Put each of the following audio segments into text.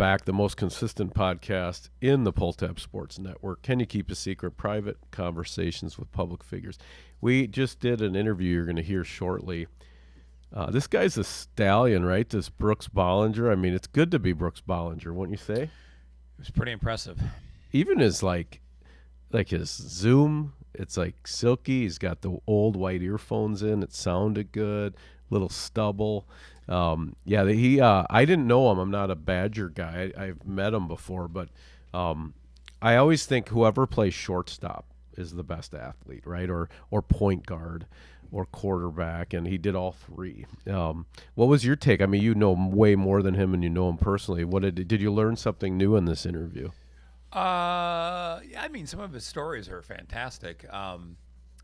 back, the most consistent podcast in the Pull Tab Sports Network. Can you keep a secret? Private conversations with public figures. We just did an interview you're going to hear shortly. This guy's a stallion, right? This Brooks Bollinger. I mean, it's good to be Brooks Bollinger, wouldn't you say? It was pretty impressive. Even his like his Zoom, it's like silky. He's got the old white earphones in. It sounded good. Little stubble. I didn't know him. I'm not a Badger guy. I've met him before, but I always think whoever plays shortstop is the best athlete, right? Or point guard or quarterback, and he did all three. What was your take? I mean, you know way more than him, and you know him personally. Did you learn something new in this interview? Yeah, I mean, some of his stories are fantastic.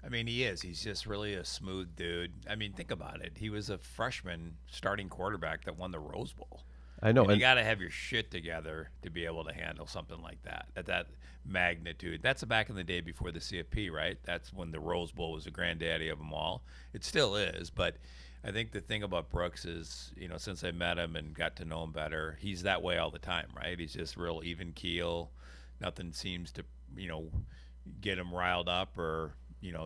I mean, he's just really a smooth dude. I mean, think about it. He was a freshman starting quarterback that won the Rose Bowl. I know. And you got to have your shit together to be able to handle something like that at that magnitude. That's back in the day before the CFP, right? That's when the Rose Bowl was the granddaddy of them all. It still is, but I think the thing about Brooks is, since I met him and got to know him better, he's that way all the time, right? He's just real even keel. Nothing seems to, get him riled up or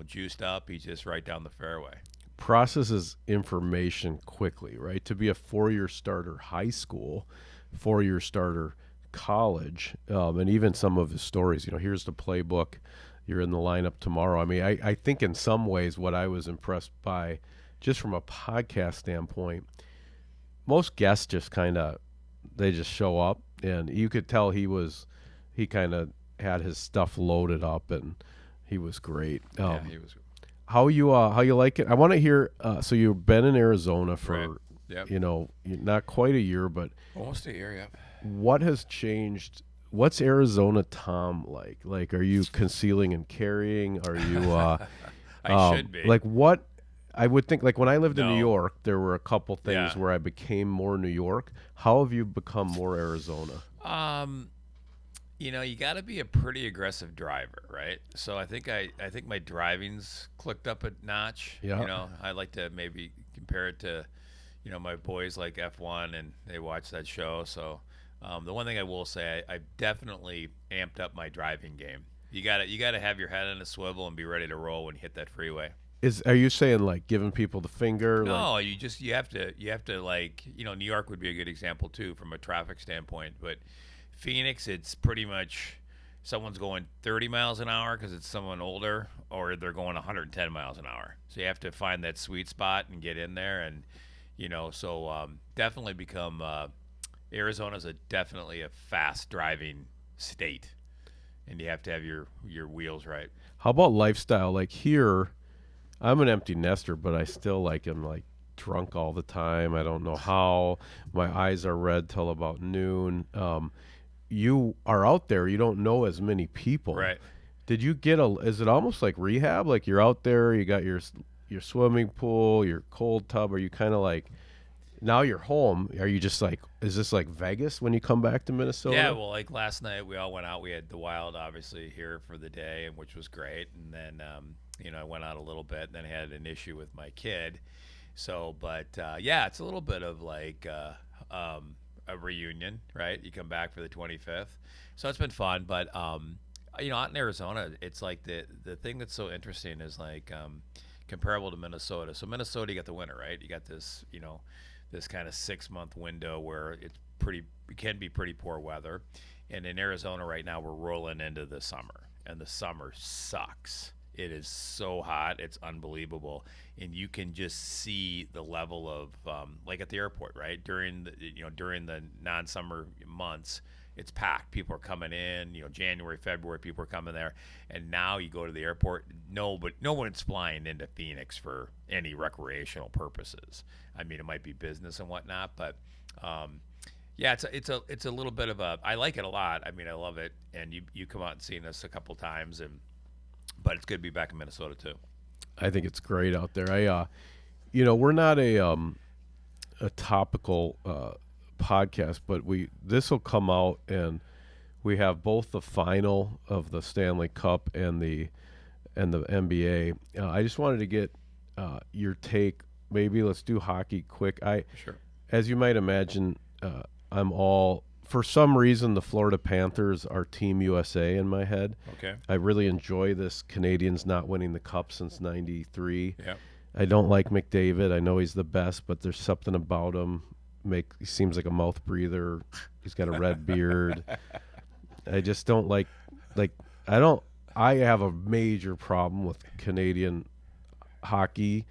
juiced up. He's just right down the fairway. Processes information quickly, right? To be a 4-year starter high school, 4-year starter college, and even some of his stories, here's the playbook. You're in the lineup tomorrow. I mean, I think in some ways what I was impressed by, just from a podcast standpoint, most guests just they just show up, and you could tell he kind of had his stuff loaded up, and he was great. Yeah, he was. How you like it? I want to hear. So you've been in Arizona for, right. Yep. Not quite a year, but almost a year. Yep. What has changed? What's Arizona Tom like? Like, are you concealing and carrying? Are you? I should be. Like what? I would think, like when I lived in No. New York, there were a couple things Yeah. where I became more New York. How have you become more Arizona? You got to be a pretty aggressive driver, right? So I think my driving's clicked up a notch. Yeah. I like to maybe compare it to, my boys like F1 and they watch that show. So the one thing I will say, I've definitely amped up my driving game. You gotta have your head on a swivel and be ready to roll when you hit that freeway. Are you saying like giving people the finger? No, you have to like, New York would be a good example too from a traffic standpoint, but Phoenix, it's pretty much someone's going 30 miles an hour because it's someone older, or they're going 110 miles an hour. So you have to find that sweet spot and get in there, and definitely become Arizona's definitely a fast driving state, and you have to have your wheels right. How about lifestyle? Like here, I'm an empty nester, but I still am like drunk all the time. I don't know how. My eyes are red till about noon. You are out there. You don't know as many people. Right. Did you get is it almost like rehab? Like you're out there, you got your swimming pool, your cold tub. Are you kind of like, now you're home? Are you just like, is this like Vegas when you come back to Minnesota? Yeah, well, like last night we all went out. We had the Wild obviously here for the day, and which was great. And then I went out a little bit, and then had an issue with my kid. So, but yeah, it's a little bit of like a reunion, right? You come back for the 25th, so it's been fun. But out in Arizona, it's like the thing that's so interesting is like comparable to Minnesota. So Minnesota, you got the winter, right? You got this this kind of 6-month window where it can be pretty poor weather, and in Arizona right now we're rolling into the summer, and the summer sucks. It is so hot, it's unbelievable, and you can just see the level of like at the airport, right? During the non-summer months, it's packed. People are coming in. January, February, people are coming there, and now you go to the airport. No one's flying into Phoenix for any recreational purposes. I mean, it might be business and whatnot, but yeah, it's a little bit of a. I like it a lot. I mean, I love it, and you come out and seen us a couple times but it's good to be back in Minnesota too. I think it's great out there. We're not a topical podcast, but this will come out, and we have both the final of the Stanley Cup and the NBA. I just wanted to get your take. Maybe let's do hockey quick. Sure. As you might imagine, I'm all for some reason, the Florida Panthers are Team USA in my head. Okay. I really enjoy this Canadians not winning the Cup since '93. Yeah. I don't like McDavid. I know he's the best, but there's something about him. He seems like a mouth breather. He's got a red beard. I just don't like I don't I have a major problem with Canadian hockey.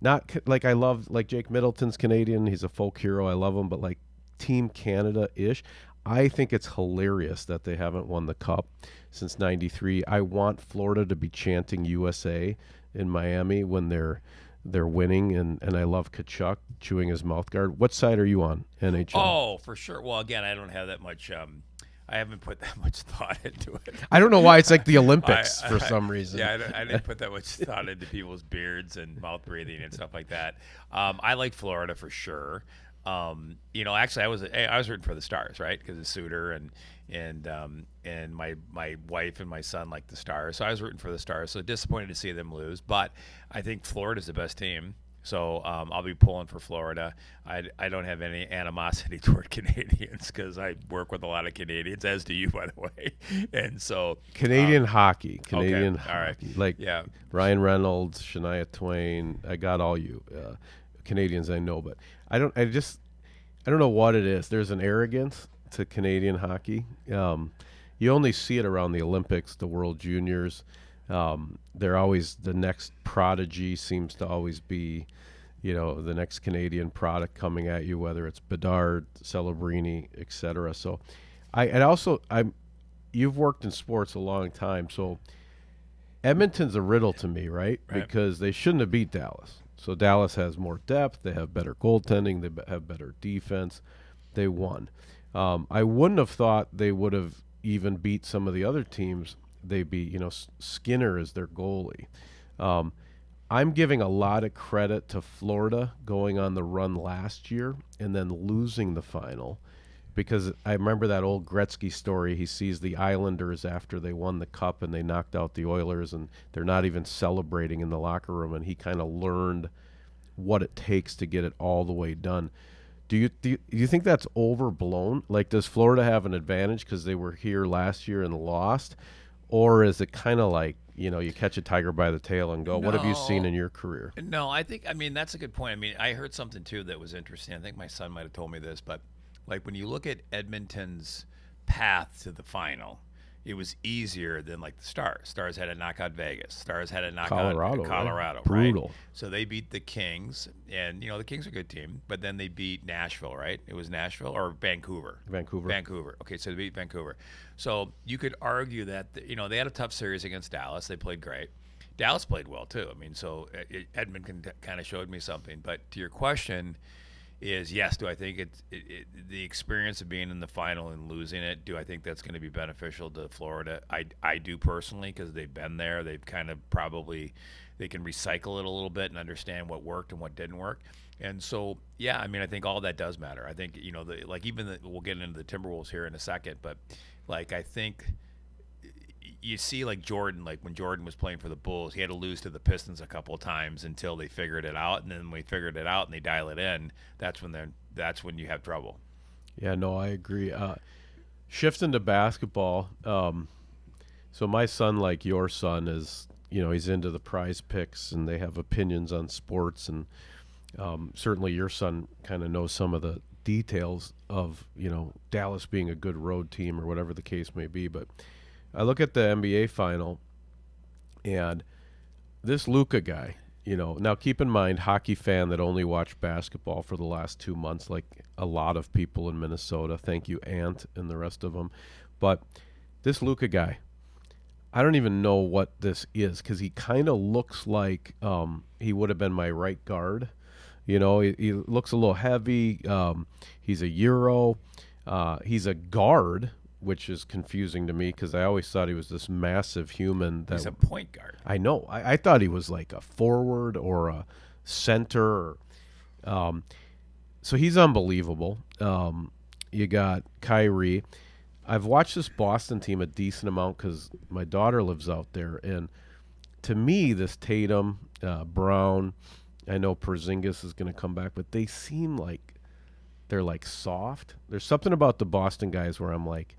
Like I love like Jake Middleton's Canadian. He's a folk hero. I love him, but like Team Canada ish. I think it's hilarious that they haven't won the cup since '93. I want Florida to be chanting USA in Miami when they're winning, and I love Kachuk chewing his mouth guard. What side are you on? NHL. Oh, for sure. Well, again, I don't have that much. I haven't put that much thought into it. I don't know why it's like the Olympics for some reason. Yeah, I didn't put that much thought into people's beards and mouth breathing and stuff like that. I like Florida for sure. Actually, I was rooting for the Stars, right? Because of Suter and my wife and my son like the Stars, so I was rooting for the Stars. So disappointed to see them lose, but I think Florida's the best team. So I'll be pulling for Florida. I don't have any animosity toward Canadians because I work with a lot of Canadians, as do you, by the way. And so Canadian hockey, Canadian okay, all right. hockey, like Yeah. Ryan Reynolds, Shania Twain. I got all you Canadians I know, but I don't. I don't know what it is. There's an arrogance to Canadian hockey. You only see it around the Olympics, the World Juniors. They're always the next prodigy seems to always be, the next Canadian product coming at you, whether it's Bedard, Celebrini, etc. So, you've worked in sports a long time, so Edmonton's a riddle to me, right? Because they shouldn't have beat Dallas. So Dallas has more depth, they have better goaltending, they have better defense. They won. I wouldn't have thought they would have even beat some of the other teams they beat. Skinner is their goalie. I'm giving a lot of credit to Florida going on the run last year and then losing the final, because I remember that old Gretzky story. He sees the Islanders after they won the cup and they knocked out the Oilers, and they're not even celebrating in the locker room, and he kind of learned what it takes to get it all the way done. Do you think that's overblown? Like, does Florida have an advantage because they were here last year and lost? Or is it kind of like, you catch a tiger by the tail and go, what have you seen in your career? No, I mean, that's a good point. I mean, I heard something, too, that was interesting. I think my son might have told me this, but, like, when you look at Edmonton's path to the final, it was easier than, like, the Stars. Stars had to knock out Vegas. Stars had to knock out Colorado. Right? Brutal. So they beat the Kings, and, the Kings are a good team, but then they beat Nashville, right? It was Nashville or Vancouver? Vancouver. Okay, so they beat Vancouver. So you could argue that, they had a tough series against Dallas. They played great. Dallas played well, too. I mean, so Edmonton kind of showed me something. But to your question is, yes, do I think the experience of being in the final and losing it, do I think that's going to be beneficial to Florida? I do personally, because they've been there. They've kind of they can recycle it a little bit and understand what worked and what didn't work. And so, yeah, I mean, I think all that does matter. I think, we'll get into the Timberwolves here in a second, but, like, I think you see, like, Jordan, like, when Jordan was playing for the Bulls, he had to lose to the Pistons a couple of times until they figured it out. And then when they figured it out and they dial it in, that's when you have trouble. Yeah, no, I agree. Shifting to basketball, so my son, like your son, is, he's into the Prize Picks, and they have opinions on sports, and certainly your son kind of knows some of the details of, Dallas being a good road team or whatever the case may be. But I look at the NBA final, and this Luka guy, now keep in mind, hockey fan that only watched basketball for the last 2 months, like a lot of people in Minnesota. Thank you, Ant, and the rest of them. But this Luka guy, I don't even know what this is, because he kind of looks like he would have been my right guard. He looks a little heavy. He's a Euro. He's a guard, which is confusing to me, because I always thought he was this massive human. He's a point guard. I know. I thought he was like a forward or a center. So he's unbelievable. You got Kyrie. I've watched this Boston team a decent amount because my daughter lives out there. And to me, this Tatum, Brown, I know Porzingis is going to come back, but they seem like they're like soft. There's something about the Boston guys where I'm like,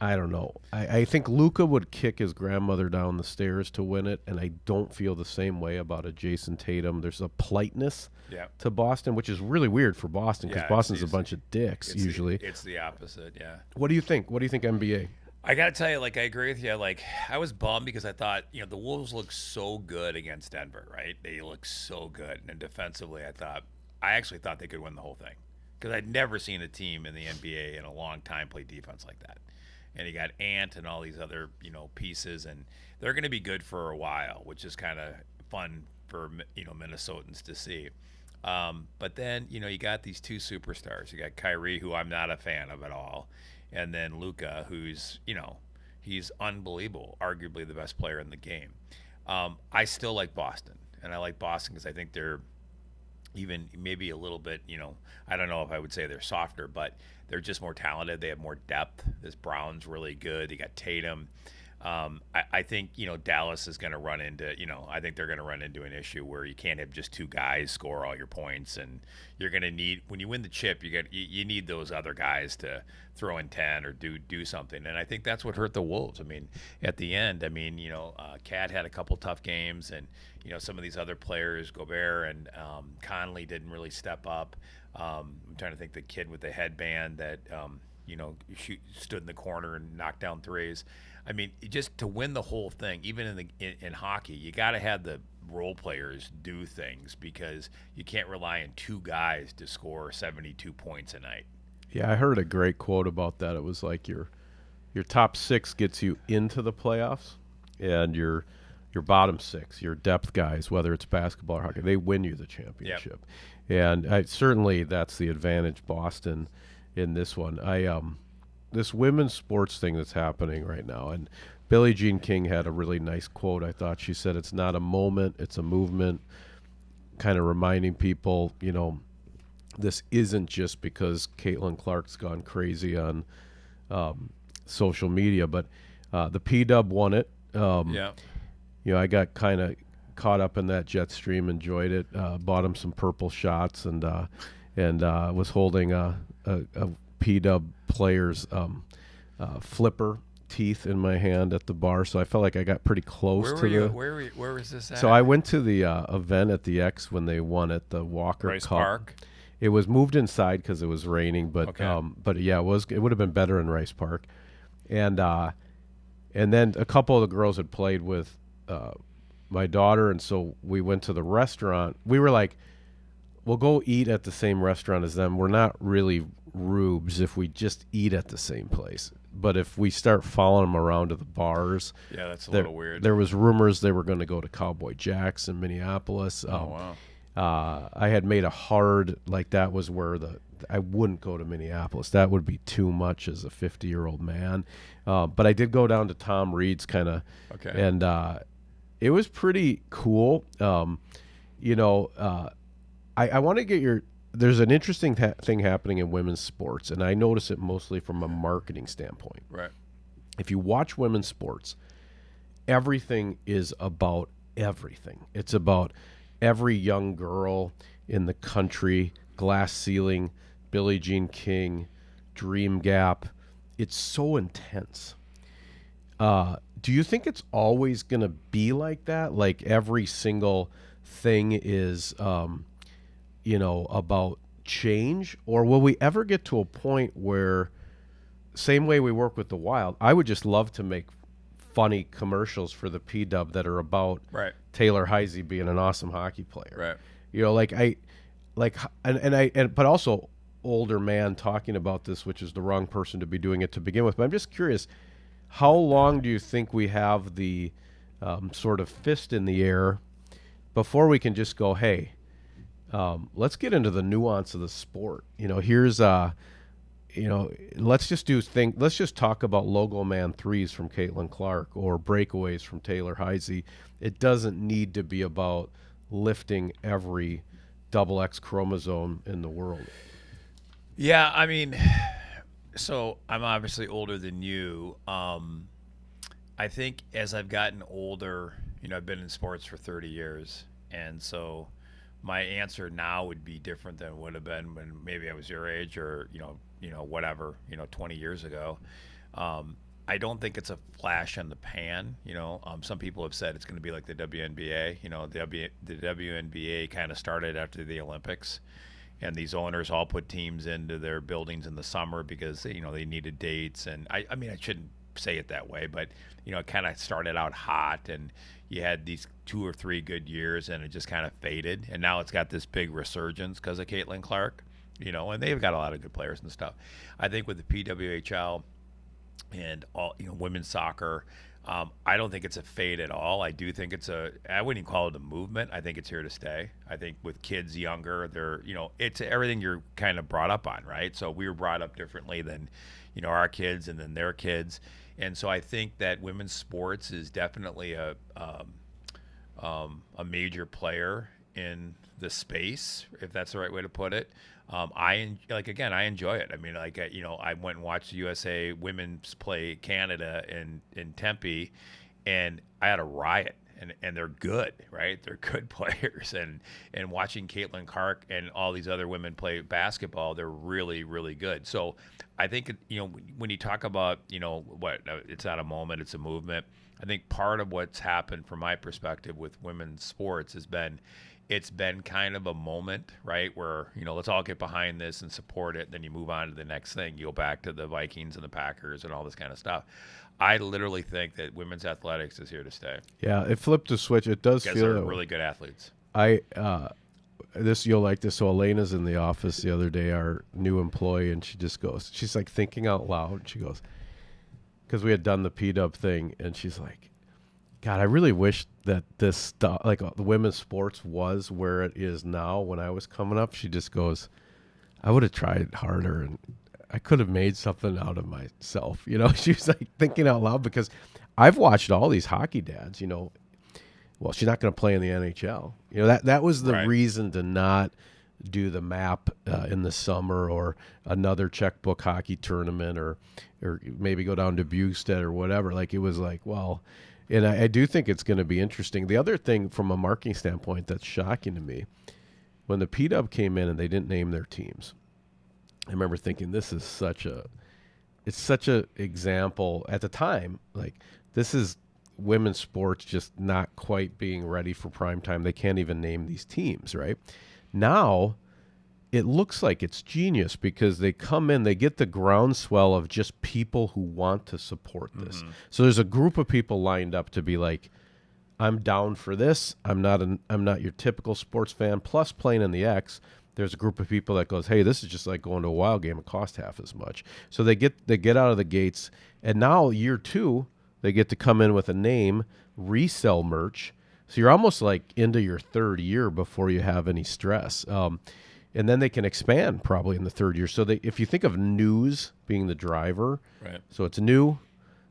I don't know. I think Luka would kick his grandmother down the stairs to win it, and I don't feel the same way about a Jason Tatum. There's a politeness Yeah. to Boston, which is really weird for Boston because Yeah, Boston's a bunch of dicks usually. It's the opposite, yeah. What do you think? What do you think NBA? I got to tell you, like, I agree with you. Like, I was bummed because I thought, the Wolves look so good against Denver, right? They look so good. And defensively, I actually thought they could win the whole thing because I'd never seen a team in the NBA in a long time play defense like that. And you got Ant and all these other, pieces, and they're going to be good for a while, which is kind of fun for, Minnesotans to see. But then, you got these two superstars. You got Kyrie, who I'm not a fan of at all, and then Luka, who's, he's unbelievable, arguably the best player in the game. I still like Boston, and I like Boston because I think they're even maybe a little bit, I don't know if I would say they're softer, but they're just more talented. They have more depth. This Brown's really good. You got Tatum. I think, Dallas is going to run into, I think they're going to run into an issue where you can't have just two guys score all your points, and you're going to need, when you win the chip, you need those other guys to throw in 10 or do something. And I think that's what hurt the Wolves. I mean, at the end, Cat had a couple tough games, and, some of these other players, Gobert and Conley, didn't really step up. I'm trying to think the kid with the headband that, stood in the corner and knocked down threes. I mean, just to win the whole thing, even in hockey, you got to have the role players do things because you can't rely on two guys to score 72 points a night. Yeah, I heard a great quote about that. It was like your top six gets you into the playoffs, and your bottom six, your depth guys, whether it's basketball or hockey, they win you the championship. Yep. And certainly that's the advantage Boston in this one. This women's sports thing that's happening right now, and Billie Jean King had a really nice quote. I thought she said, "It's not a moment, it's a movement," kind of reminding people, this isn't just because Caitlin Clark's gone crazy on social media, but the P-Dub won it. I got kind of caught up in that jet stream, enjoyed it, bought him some purple shots, and was holding a P-Dub player's flipper teeth in my hand at the bar, so I felt like I got pretty close Where was this at? So I went to the event at the X when they won at the Walker Rice Cup. Park? It was moved inside because it was raining, but yeah, it would have been better in Rice Park, and then a couple of the girls had played with my daughter, and so we went to the restaurant. We were like, we'll go eat at the same restaurant as them. We're not really rubes if we just eat at the same place. But if we start following them around to the bars, yeah, that's a little weird. There was rumors they were going to go to Cowboy Jack's in Minneapolis. Oh, wow. I had made a hard, like that was where I wouldn't go to Minneapolis. That would be too much as a 50-year-old man. But I did go down to Tom Reed's and it was pretty cool. I want to get there's an interesting thing happening in women's sports, and I notice it mostly from a marketing standpoint. Right. If you watch women's sports, everything is about everything. It's about every young girl in the country, Glass Ceiling, Billie Jean King, Dream Gap. It's so intense. Do you think it's always going to be like that? Like every single thing is about change, or will we ever get to a point where, same way we work with the Wild, I would just love to make funny commercials for the P-Dub that are about Taylor Heisey being an awesome hockey player. Right. But also older man talking about this, which is the wrong person to be doing it to begin with. But I'm just curious, how long do you think we have the sort of fist in the air before we can just go, hey, let's get into the nuance of the sport. Here's let's just talk about logo man threes from Caitlin Clark or breakaways from Taylor Heisey. It doesn't need to be about lifting every double X chromosome in the world. Yeah, I mean, so I'm obviously older than you. I think as I've gotten older, I've been in sports for 30 years, and so my answer now would be different than it would have been when maybe I was your age, or whatever, 20 years ago. Um, I don't think it's a flash in the pan. Some people have said it's going to be like the WNBA. The WNBA kind of started after the Olympics, and these owners all put teams into their buildings in the summer because they needed dates. And I mean, I shouldn't say it that way, but it kind of started out hot, and you had these 2 or 3 good years, and it just kind of faded. And now it's got this big resurgence because of Caitlin Clark. And they've got a lot of good players and stuff. I think with the PWHL and all women's soccer, I don't think it's a fade at all. I do think I wouldn't even call it a movement. I think it's here to stay. I think with kids younger, it's everything you're kind of brought up on, right? So we were brought up differently than our kids and then their kids. And so I think that women's sports is definitely a major player in the space, if that's the right way to put it. I enjoy it. I mean, I went and watched the USA women's play Canada in Tempe, and I had a riot. And they're good, right? They're good players. And watching Caitlin Clark and all these other women play basketball, they're really, really good. So I think, when you talk about, it's not a moment, it's a movement. I think part of what's happened from my perspective with women's sports it's been kind of a moment, right, where, let's all get behind this and support it. Then you move on to the next thing. You go back to the Vikings and the Packers and all this kind of stuff. I literally think that women's athletics is here to stay. Yeah, it flipped a switch. It does because feel they're really good athletes. You'll like this. So Elena's in the office the other day, our new employee, and she's like thinking out loud. She goes, because we had done the P-Dub thing, and she's like, God, I really wish that this stuff, like the women's sports, was where it is now. When I was coming up, she just goes, I would have tried harder, and I could have made something out of myself. She was like thinking out loud, because I've watched all these hockey dads, well, she's not going to play in the NHL. That was the Right. reason to not do the MAP in the summer, or another checkbook hockey tournament, or maybe go down to Bugstead or whatever. Like, it was like, well, and I do think it's going to be interesting. The other thing from a marketing standpoint that's shocking to me, when the P-Dub came in and they didn't name their teams, I remember thinking, it's such a example at the time. Like, this is women's sports just not quite being ready for prime time. They can't even name these teams, right? Now, it looks like it's genius, because they come in, they get the groundswell of just people who want to support this. Mm-hmm. So there's a group of people lined up to be like, I'm down for this. I'm not your typical sports fan. Plus, playing in the X, there's a group of people that goes, hey, this is just like going to a Wild game. It costs half as much. So they get out of the gates, and now year 2, they get to come in with a name, resell merch. So you're almost like into your 3rd year before you have any stress. And then they can expand probably in the 3rd year. So if you think of news being the driver, Right. so it's new.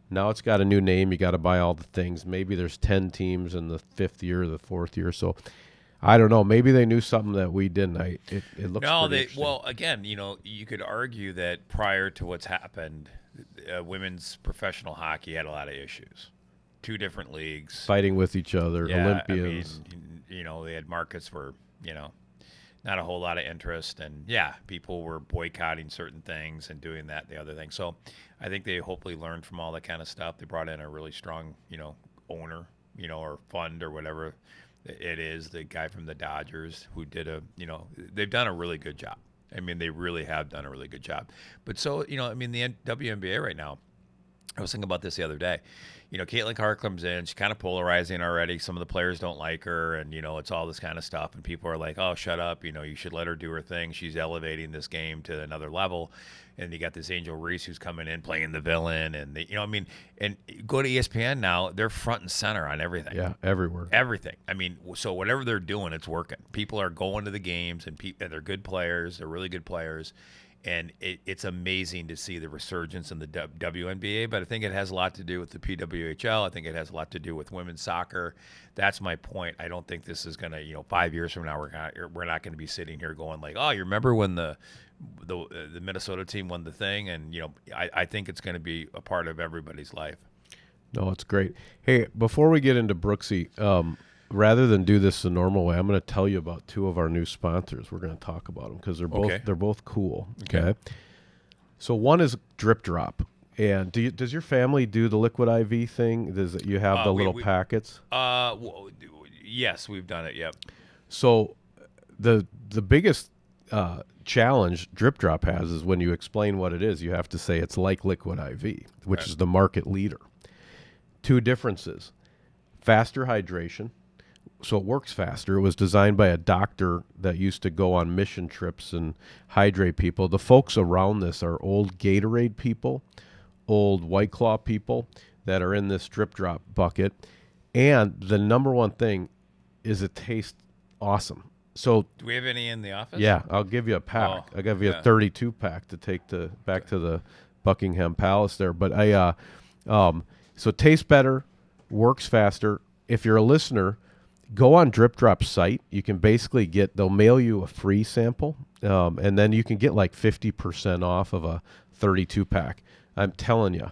Now it's got a new name. You got to buy all the things. Maybe there's 10 teams in the 5th year or the 4th year. So I don't know. Maybe they knew something that we didn't. It looks pretty interesting. Well, again, you could argue that prior to what's happened, women's professional hockey had a lot of issues. 2 different leagues. Fighting with each other, Yeah, Olympians. I mean, they had markets where, not a whole lot of interest, and people were boycotting certain things and doing that, the other thing. So I think they hopefully learned from all that kind of stuff. They brought in a really strong, owner, or fund or whatever it is, the guy from the Dodgers who did they've done a really good job. I mean, they really have done a really good job. But so, the WNBA right now, I was thinking about this the other day. Caitlin Clark comes in. She's kind of polarizing already. Some of the players don't like her, and it's all this kind of stuff. And people are like, "Oh, shut up! You should let her do her thing. She's elevating this game to another level." And you got this Angel Reese who's coming in playing the villain, and and go to ESPN now. They're front and center on everything. Yeah, everywhere. Everything. I mean, so whatever they're doing, it's working. People are going to the games, and they're good players. They're really good players. And it's amazing to see the resurgence in the WNBA, but I think it has a lot to do with the PWHL. I think it has a lot to do with women's soccer. That's my point. I don't think this is going to, 5 years from now, we're not going to be sitting here going like, oh, you remember when the Minnesota team won the thing? And, I think it's going to be a part of everybody's life. No, it's great. Hey, before we get into Brooksy, rather than do this the normal way, I'm going to tell you about two of our new sponsors. We're going to talk about them because they're both cool. Okay. So one is Drip Drop. And does your family do the liquid IV thing? Does you have the little packets? Yes, we've done it. Yep. So the biggest challenge Drip Drop has is when you explain what it is, you have to say it's like liquid IV, which is the market leader. Two differences: faster hydration. So it works faster. It was designed by a doctor that used to go on mission trips and hydrate people. The folks around this are old Gatorade people, old White Claw people that are in this Drip Drop bucket. And the number one thing is it tastes awesome. So do we have any in the office? Yeah, I'll give you a pack. I'll give you a 32 pack to take back to the Buckingham Palace there. But so it tastes better, works faster. If you're a listener, go on Drip Drop's site. You can basically they'll mail you a free sample, and then you can get like 50% off of a 32 pack. I'm telling you,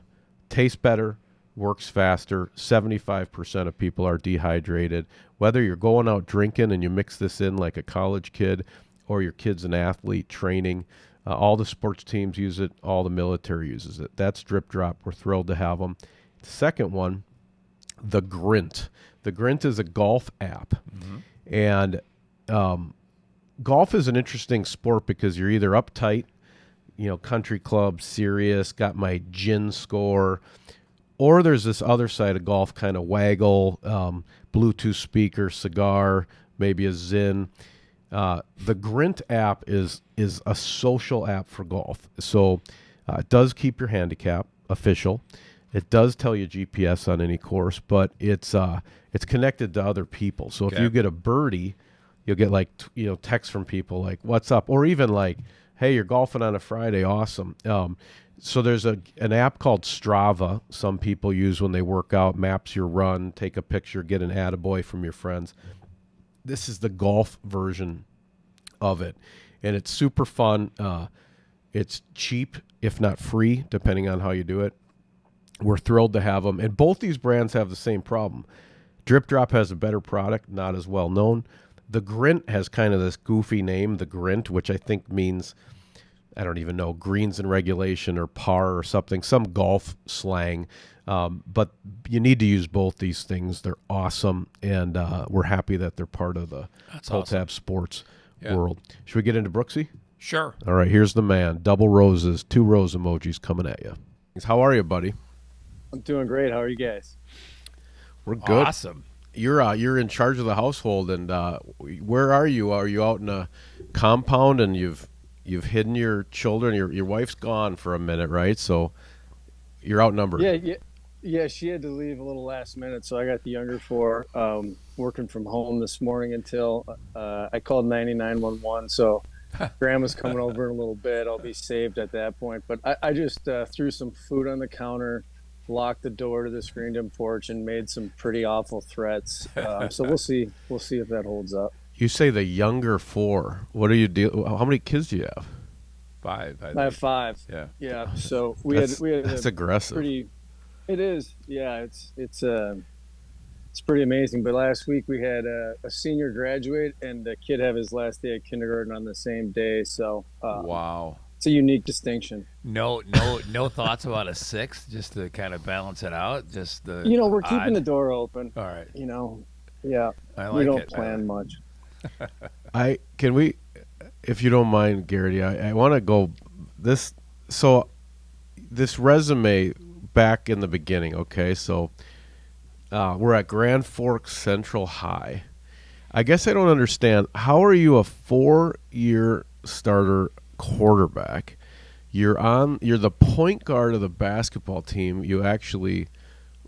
tastes better, works faster. 75% of people are dehydrated. Whether you're going out drinking and you mix this in like a college kid, or your kid's an athlete training, all the sports teams use it. All the military uses it. That's Drip Drop. We're thrilled to have them. The second one, the Grint. The Grint is a golf app. And golf is an interesting sport because you're either uptight, country club, serious, got my gin score, or there's this other side of golf, kind of waggle, Bluetooth speaker, cigar, maybe a Zyn. The Grint app is a social app for golf. So it does keep your handicap official. It does tell you GPS on any course, but it's connected to other people. So if you get a birdie, you'll get texts from people like, "What's up?" Or even like, "Hey, you're golfing on a Friday, awesome." So there's an app called Strava. Some people use when they work out, maps your run, take a picture, get an attaboy from your friends. This is the golf version of it, and it's super fun. It's cheap, if not free, depending on how you do it. We're thrilled to have them. And both these brands have the same problem. Drip Drop has a better product, not as well known. The Grint has kind of this goofy name, the Grint, which I think means, I don't even know, greens in regulation or par or something, some golf slang. But you need to use both these things. They're awesome, and we're happy that they're part of the Pull-Tab Sports world. Should we get into Brooksy? Sure. All right, here's the man. Double roses, 2 rose emojis coming at you. How are you, buddy? I'm doing great. How are you guys? We're good. Awesome. You're in charge of the household, and where are you? Are you out in a compound and you've hidden your children? Your wife's gone for a minute, right? So you're outnumbered. Yeah. She had to leave a little last minute, so I got the younger 4 working from home this morning until I called 911. So Grandma's coming over in a little bit. I'll be saved at that point. But I just threw some food on the counter, locked the door to the screened-in porch, and made some pretty awful threats. So we'll see. We'll see if that holds up. You say the younger 4. What do you do? How many kids do you have? 5. I have 5. Yeah. So we had that's aggressive. It is. Yeah. It's pretty amazing. But last week we had a senior graduate and the kid have his last day of kindergarten on the same day. So wow. It's a unique distinction. No thoughts about a 6th, just to kind of balance it out. Just we're keeping the door open. All right. Yeah. I like we don't it. plan much. If you don't mind, Garrity, I want to go this. So this resume back in the beginning. Okay, so we're at Grand Forks Central High. I guess I don't understand. How are you a 4-year starter quarterback? You're the point guard of the basketball team. You actually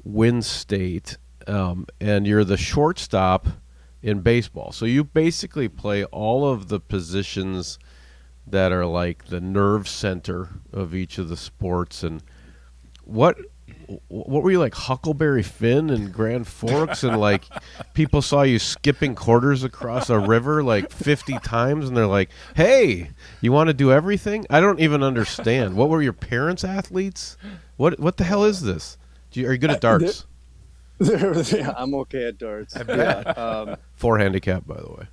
win state, and you're the shortstop in baseball. So you basically play all of the positions that are like the nerve center of each of the sports. And what were you like, Huckleberry Finn in Grand Forks, and like people saw you skipping quarters across a river like 50 times and they're like, "Hey, you want to do everything?" I don't even understand. What were your parents athletes? What the hell is this? Are you good at darts? I'm okay at darts. I Yeah. bet. 4 handicap, by the way.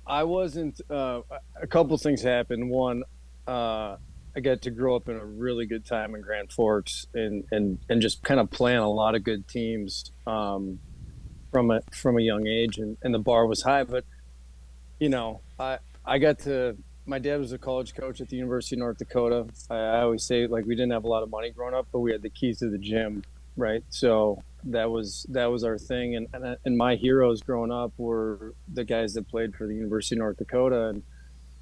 I wasn't. A couple things happened. One, I got to grow up in a really good time in Grand Forks, and just kind of playing a lot of good teams from a young age, and the bar was high. But I got to. My dad was a college coach at the University of North Dakota. I always say, like, we didn't have a lot of money growing up, but we had the keys to the gym, right? So that was our thing. And my heroes growing up were the guys that played for the University of North Dakota.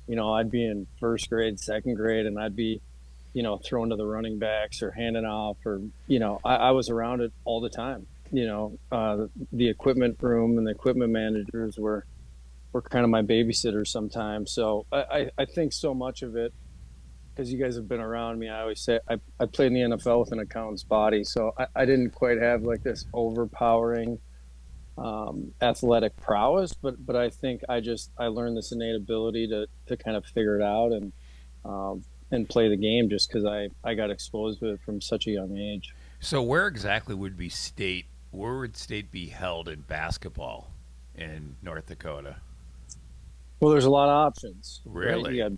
And I'd be in first grade, second grade, and I'd be thrown to the running backs or handing off, or I was around it all the time. The equipment room and the equipment managers were kind of my babysitters sometimes. So I think so much of it, because you guys have been around me. I always say I played in the NFL with an accountant's body, so I didn't quite have like this overpowering athletic prowess, but I think I learned this innate ability to kind of figure it out and play the game, just because I got exposed to it from such a young age. So where exactly would be state? Where would state be held in basketball in North Dakota? Well, there's a lot of options. Right? Really? You got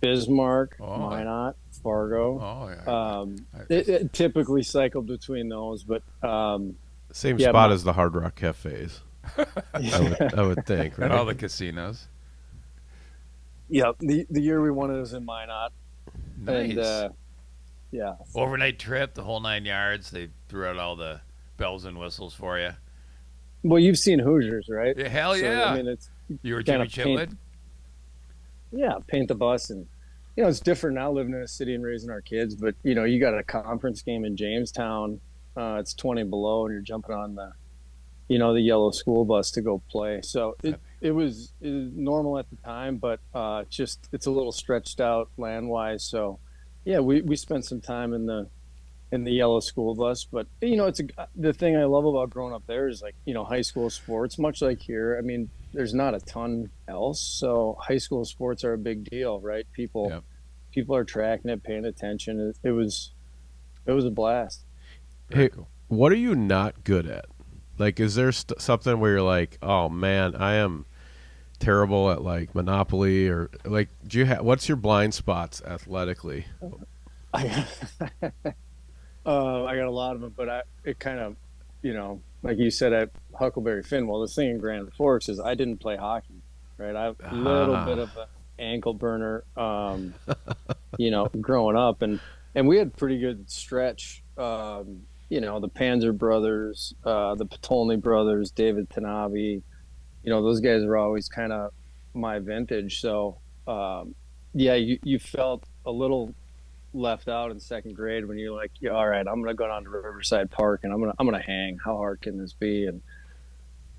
Bismarck, Oh. Minot, Fargo. Oh yeah. It typically cycled between those, but Same Yeah, spot my- as the Hard Rock Cafes. I would think, And all right? the casinos. yeah, the year we won it was in Minot, Nice. and yeah, Overnight trip, the whole 9 yards. They threw out all the bells and whistles for you. well, you've seen Hoosiers, right? Yeah, hell So, yeah. I mean, it's You were kinda Jimmy paint- Chitlin? yeah, paint the bus, and it's different now living in a city and raising our kids. But you got a conference game in Jamestown. It's 20 below, and you're jumping on the yellow school bus to go play. So it was normal at the time, but it's a little stretched out land wise. So yeah, we spent some time in the yellow school bus. But the thing I love about growing up there is, like, high school sports, much like here. I mean, there's not a ton else, so high school sports are a big deal, right? People Yep. people are tracking it, paying attention. It was a blast. Very Hey, cool. what are you not good at? Like, is there something where you're like, oh man, I am terrible at like Monopoly, or like, what's your blind spots athletically? I I got a lot of them, but it kind of, like you said at Huckleberry Finn. Well, the thing in Grand Forks is I didn't play hockey, right? I have a little bit of an ankle burner, growing up, and we had pretty good stretch. The Panzer brothers, the Patolny brothers, David Tanabe, those guys were always kind of my vintage. So, yeah, you felt a little left out in second grade when you're like, yeah, all right, I'm gonna go down to Riverside Park and I'm gonna hang. How hard can this be?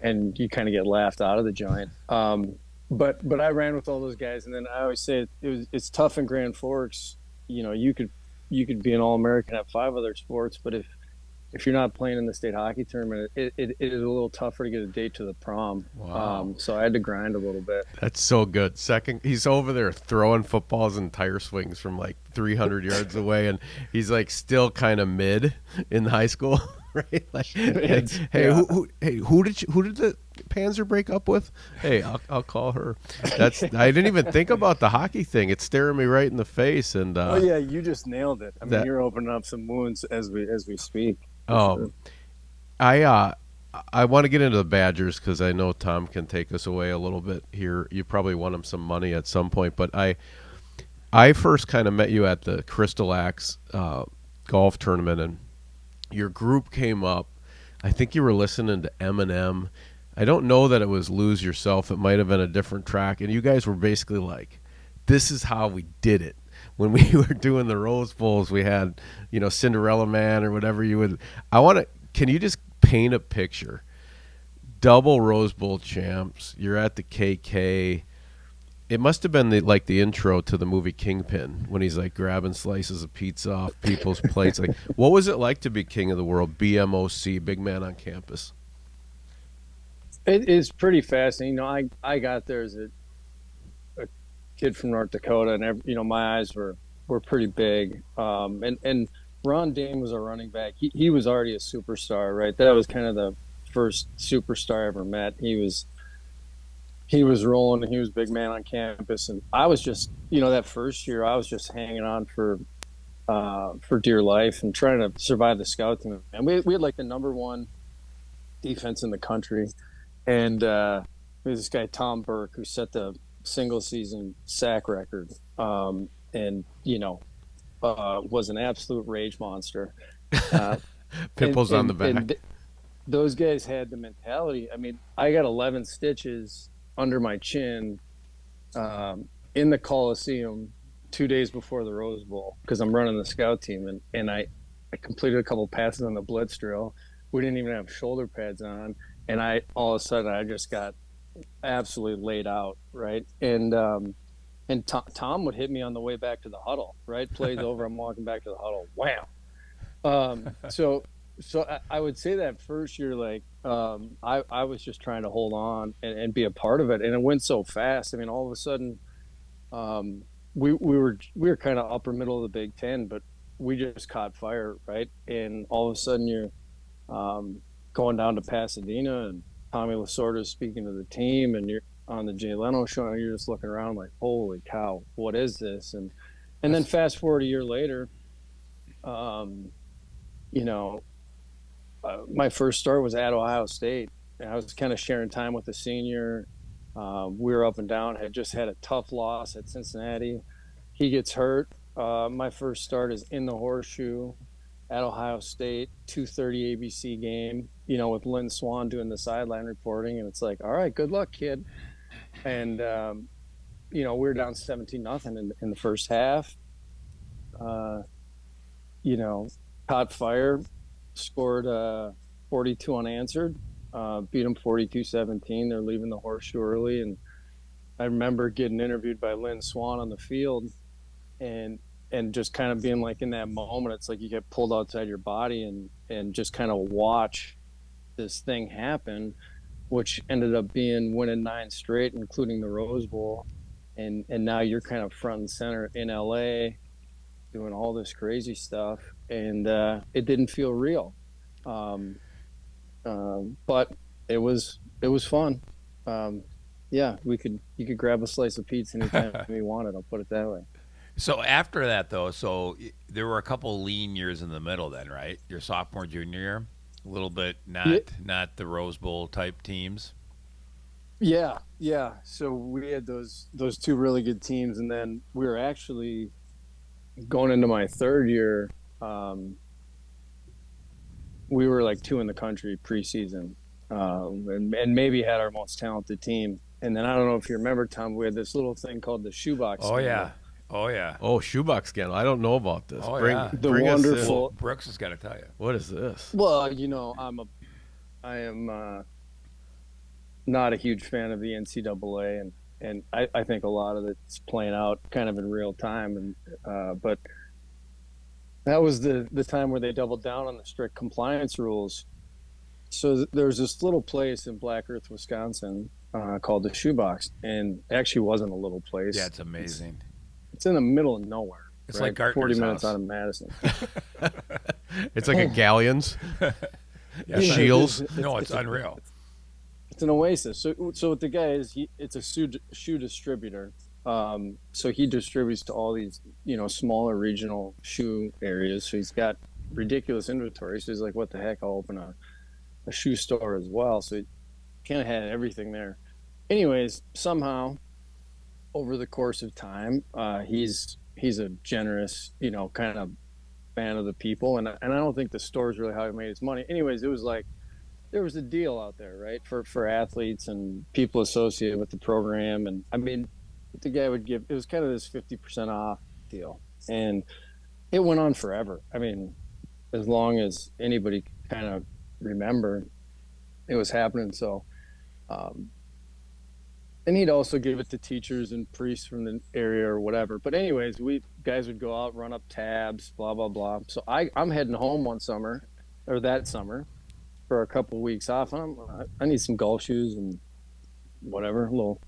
And you kind of get laughed out of the joint. But I ran with all those guys, and then I always say it's tough in Grand Forks. You could be an All-American at 5 other sports, but if you're not playing in the state hockey tournament, it is a little tougher to get a date to the prom. Wow. So I had to grind a little bit. That's so good. Second, he's over there throwing footballs and tire swings from like 300 yards away, and he's like still kind of mid in high school, right? Like, hey, Yeah. who did the Panzer break up with? Hey, I'll call her. I didn't even think about the hockey thing. It's staring me right in the face, and Oh yeah, you just nailed it. I mean, that- you're opening up some wounds as we speak. I want to get into the Badgers because I know Tom can take us away a little bit here. You probably won him some money at some point, but I first kind of met you at the Crystal Axe golf tournament, and your group came up. I think you were listening to Eminem. I don't know that it was Lose Yourself. It might have been a different track, and you guys were basically like, this is how we did it. When we were doing the Rose Bowls, we had, Cinderella Man or whatever you would. Can you just paint a picture? Double Rose Bowl champs. You're at the KK. It must have been the intro to the movie Kingpin when he's like grabbing slices of pizza off people's plates. Like, what was it like to be king of the world? BMOC, big man on campus. It is pretty fascinating. I got there as a kid from North Dakota, and my eyes were pretty big. And Ron Dane was our running back. He was already a superstar, right? That was kind of the first superstar I ever met. He was rolling. He was a big man on campus, and I was just, that first year I was just hanging on for dear life and trying to survive the scout team. And we had like the number one defense in the country, and there's this guy Tom Burke who set the single season sack record, and was an absolute rage monster. Pimples on the back. Those guys had the mentality. I mean, I got 11 stitches under my chin in the Coliseum 2 days before the Rose Bowl because I'm running the scout team, and I completed a couple passes on the blitz drill. We didn't even have shoulder pads on, and all of a sudden I just got absolutely laid out, right? And Tom would hit me on the way back to the huddle, right? Plays over, I'm walking back to the huddle, wham. So I would say that first year, like I was just trying to hold on and be a part of it, and it went so fast. I mean, all of a sudden, we were kind of upper middle of the Big Ten, but we just caught fire, right? And all of a sudden, you're going down to Pasadena, and Tommy Lasorda is speaking to the team, and you're on the Jay Leno show, and you're just looking around like, holy cow, what is this? And then fast forward a year later, my first start was at Ohio State, and I was kind of sharing time with the senior. We were up and down, had just had a tough loss at Cincinnati. He gets hurt. My first start is in the Horseshoe at Ohio State, 2:30 ABC game, with Lynn Swan doing the sideline reporting. And it's like, all right, good luck, kid. And, we were down 17-0 in the first half. Caught fire, scored 42 unanswered, beat them 42-17. They're leaving the Horseshoe early. And I remember getting interviewed by Lynn Swan on the field and just kind of being like in that moment, it's like you get pulled outside your body and just kind of watch this thing happen, which ended up being winning 9 straight, including the Rose Bowl. And now you're kind of front and center in LA doing all this crazy stuff. And it didn't feel real. But it was fun. You could grab a slice of pizza anytime you wanted. I'll put it that way. So after that, though, there were a couple lean years in the middle then, right? Your sophomore, junior year? A little bit not the Rose Bowl type teams. Yeah. So we had those 2 really good teams, and then we were actually going into my third year. We were like 2 in the country preseason, and maybe had our most talented team. And then I don't know if you remember, Tom, we had this little thing called the shoebox. Oh yeah. Oh, shoebox scandal. I don't know about this. The wonderful Brooks has got to tell you. What is this? Well, I am not a huge fan of the NCAA, and I think a lot of it's playing out kind of in real time. And but that was the time where they doubled down on the strict compliance rules. So there's this little place in Black Earth, Wisconsin, called the Shoebox, and it actually wasn't a little place. Yeah, it's amazing. It's in the middle of nowhere. It's right? like Gartner's 40 minutes house. out of Madison. It's like a galleons. Yeah, Shields. It's unreal. It's an oasis. So what the guy is, it's a shoe distributor. So he distributes to all these, smaller regional shoe areas. So he's got ridiculous inventory. So he's like, what the heck? I'll open a shoe store as well. So he kind of had everything there. Anyways, somehow over the course of time, he's a generous, kind of fan of the people. And I don't think the store is really how he made his money. Anyways, it was like, there was a deal out there, right? For athletes and people associated with the program. And I mean, the guy would give, it was kind of this 50% off deal. And it went on forever. I mean, as long as anybody kind of remember, it was happening. So, and he'd also give it to teachers and priests from the area or whatever. But anyways, guys would go out, run up tabs, blah, blah, blah. So I'm heading home that summer for a couple of weeks off. I need some golf shoes and whatever, a little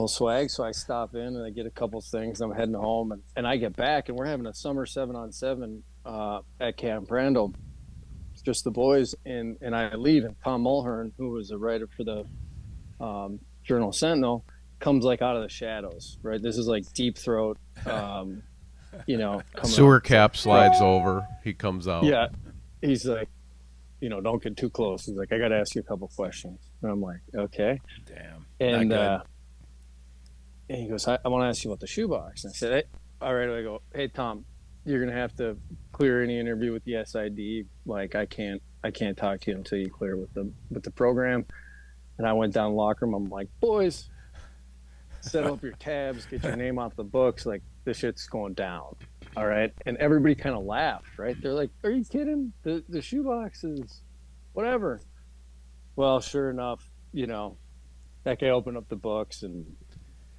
swag. So I stop in and I get a couple things. I'm heading home and I get back and we're having a summer 7-on-7 at Camp Randall. It's just the boys, and I leave, and Tom Mulhern, who was a writer for the Journal Sentinel, comes like out of the shadows. Right, this is like Deep Throat. Coming Sewer up. cap slides over. He comes out. Yeah, he's like, don't get too close. He's like, I got to ask you a couple questions. And I'm like, okay. Damn. And Not and he goes, I want to ask you about the shoebox. And I said, hey, all right. I go, hey Tom, you're gonna have to clear any interview with the SID. Like I can't talk to you until you clear with the program. And I went down the locker room. I'm like, boys, set up your tabs, get your name off the books. Like this shit's going down. All right. And everybody kind of laughed, right? They're like, are you kidding? The shoebox is whatever. Well, sure enough, that guy opened up the books and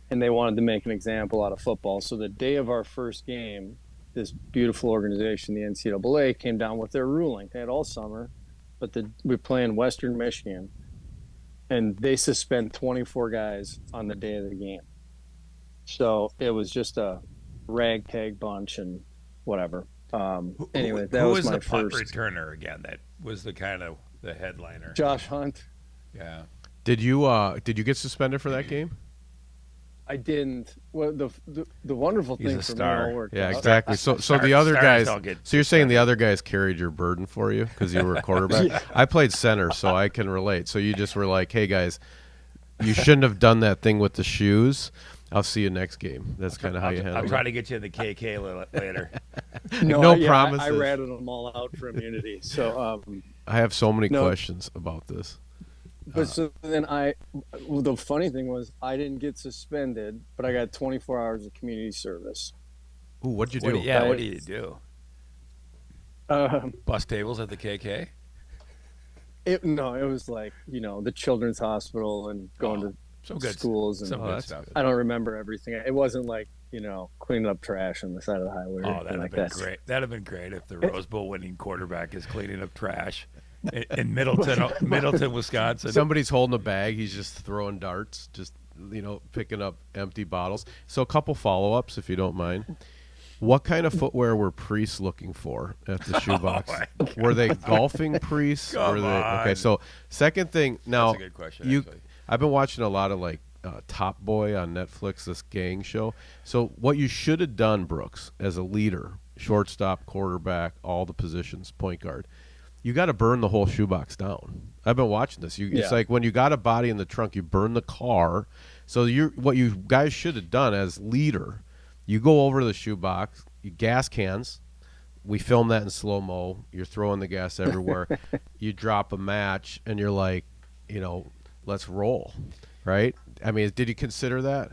they wanted to make an example out of football. So the day of our first game, this beautiful organization, the NCAA, came down with their ruling. They had all summer, but we play in Western Michigan, and they suspend 24 guys on the day of the game. So it was just a ragtag bunch and whatever. Anyway, that who was my the punt first returner again? That was the headliner. Josh Hunt. Yeah. Did you get suspended for that game? I didn't. Well, the wonderful He's thing a for star. me all worked Yeah, out. exactly. So the other guys. So you're saying the other guys carried your burden for you because you were a quarterback? Yeah. I played center, so I can relate. So you just were like, "Hey guys, you shouldn't have done that thing with the shoes. I'll see you next game." That's kind of how you handle it. I'm trying to get you in the KK a little later. No promises. I ratted them all out for immunity. So I have so many questions about this. But so then the funny thing was I didn't get suspended, but I got 24 hours of community service. Ooh, what'd you do? What do you do? Bust tables at the KK? It was like, the Children's Hospital and going to schools. And good stuff. I don't remember everything. It wasn't like, cleaning up trash on the side of the highway. Oh, that'd have been great. That'd have been great if the Rose Bowl winning quarterback is cleaning up trash. In Middleton, Wisconsin. Somebody's holding a bag. He's just throwing darts, just picking up empty bottles. So a couple follow-ups, if you don't mind. What kind of footwear were priests looking for at the shoebox? Were they golfing priests? Okay? So second thing. Now, that's a good question. I've been watching a lot of Top Boy on Netflix, this gang show. So what you should have done, Brooks, as a leader, shortstop, quarterback, all the positions, point guard. You got to burn the whole shoebox down. I've been watching this. It's like when you got a body in the trunk, you burn the car. So what you guys should have done as leader, you go over to the shoebox, you gas cans. We film that in slow-mo. You're throwing the gas everywhere. You drop a match, and you're like, let's roll, right? I mean, did you consider that?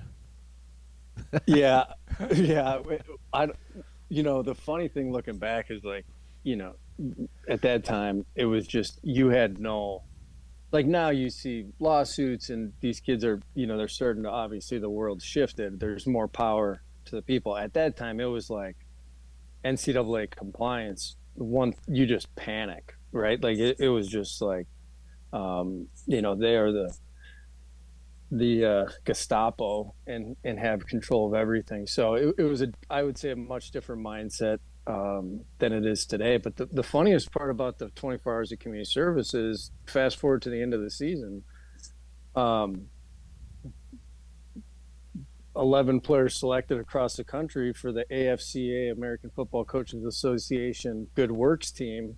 Yeah. The funny thing looking back is at that time, it was just you had no, now you see lawsuits and these kids are, they're starting to, obviously the world's shifted. There's more power to the people. At that time, it was like NCAA compliance. You just panic, right? Like it was just like, they are the Gestapo and have control of everything. So it was I would say a much different mindset than it is today. But the funniest part about the 24 hours of community service is fast forward to the end of the season, 11 players selected across the country for the AFCA, American Football Coaches Association Good Works team.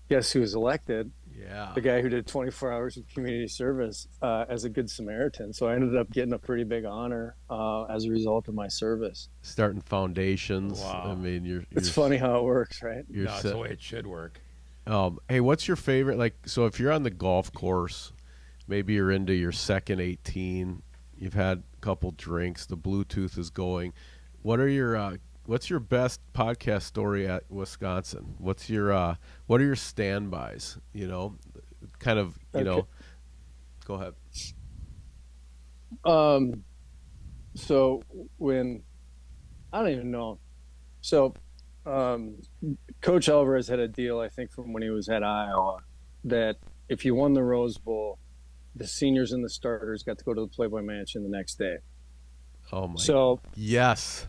Guess who was elected? Yeah. The guy who did 24 hours of community service as a Good Samaritan. So I ended up getting a pretty big honor as a result of my service. Starting foundations. Wow. I mean, it's funny how it works, right? That's the way it should work. Hey, what's your favorite? So if you're on the golf course, maybe you're into your second 18, you've had a couple drinks, the Bluetooth is going. What's your best podcast story at Wisconsin? What are your standbys? Kind of, Okay. Go ahead. So when I don't even know. So Coach Alvarez had a deal, I think, from when he was at Iowa, that if you won the Rose Bowl, the seniors and the starters got to go to the Playboy Mansion the next day. Oh my! So yes.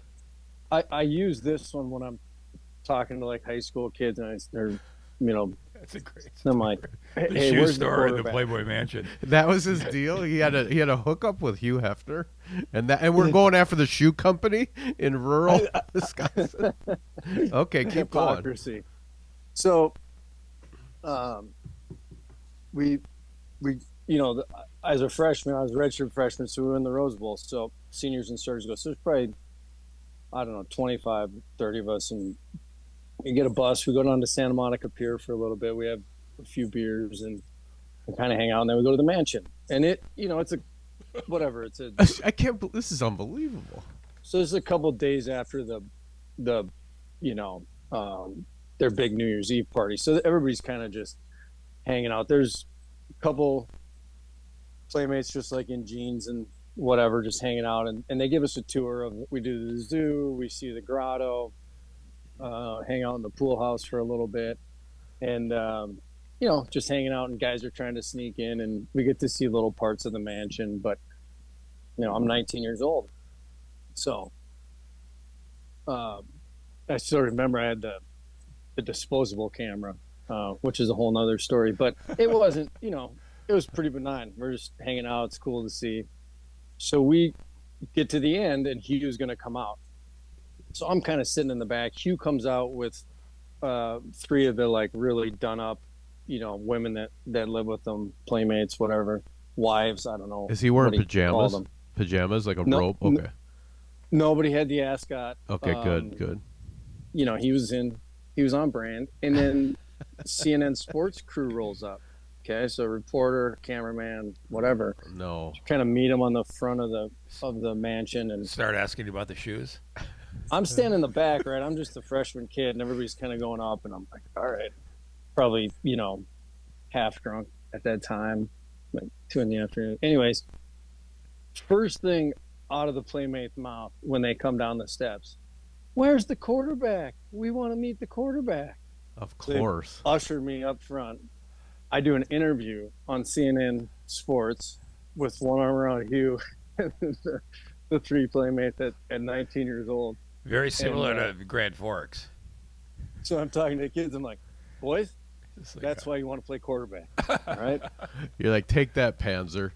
I use this one when I'm talking to like high school kids, and they're, That's a great I'm story. like, The hey, shoe where's the store and the quarterback? Playboy Mansion. That was his deal. He had a hookup with Hugh Hefner, and we're going after the shoe company in rural Wisconsin. Okay, keep going. Hypocrisy. So, um, we we as a freshman, I was a redshirt freshman, so we were in the Rose Bowl. So seniors and starters go. So there's probably, I don't know, 25, 30 of us, and we get a bus. We go down to Santa Monica Pier for a little bit. We have a few beers and kind of hang out, and then we go to the mansion. And it's a whatever. It's a I can't. This is unbelievable. So this is a couple of days after the you know their big New Year's Eve party. So everybody's kind of just hanging out. There's a couple playmates just like in jeans and whatever, just hanging out, and they give us a tour of. We do the zoo, we see the grotto, hang out in the pool house for a little bit, and just hanging out. And guys are trying to sneak in, and we get to see little parts of the mansion. But I'm 19 years old, so I still remember I had the disposable camera, which is a whole nother story. But it wasn't, it was pretty benign. We're just hanging out. It's cool to see. So we get to the end, and Hugh's going to come out. So I'm kind of sitting in the back. Hugh comes out with three of the like really done up, women that live with them, playmates, whatever, wives. I don't know. Is he wearing what he called pajamas? them. Pajamas like a No, robe? Okay. Nobody had the ascot. Okay. Good. He was on brand. And then CNN sports crew rolls up. Okay, so reporter, cameraman, whatever. No. Kind of meet him on the front of the mansion, and Start asking you about the shoes. I'm standing in the back, right? I'm just a freshman kid, and everybody's kind of going up, and I'm like, all right, probably half drunk at that time, like 2 p.m. Anyways, first thing out of the playmate's mouth when they come down the steps, where's the quarterback? We want to meet the quarterback. Of course. They ushered me up front. I do an interview on CNN Sports with one arm around Hugh, the three playmates at 19 years old. Very similar to Grand Forks. So I'm talking to the kids. I'm like, boys, Like that's why you want to play quarterback, all right? You're like, take that, Panzer.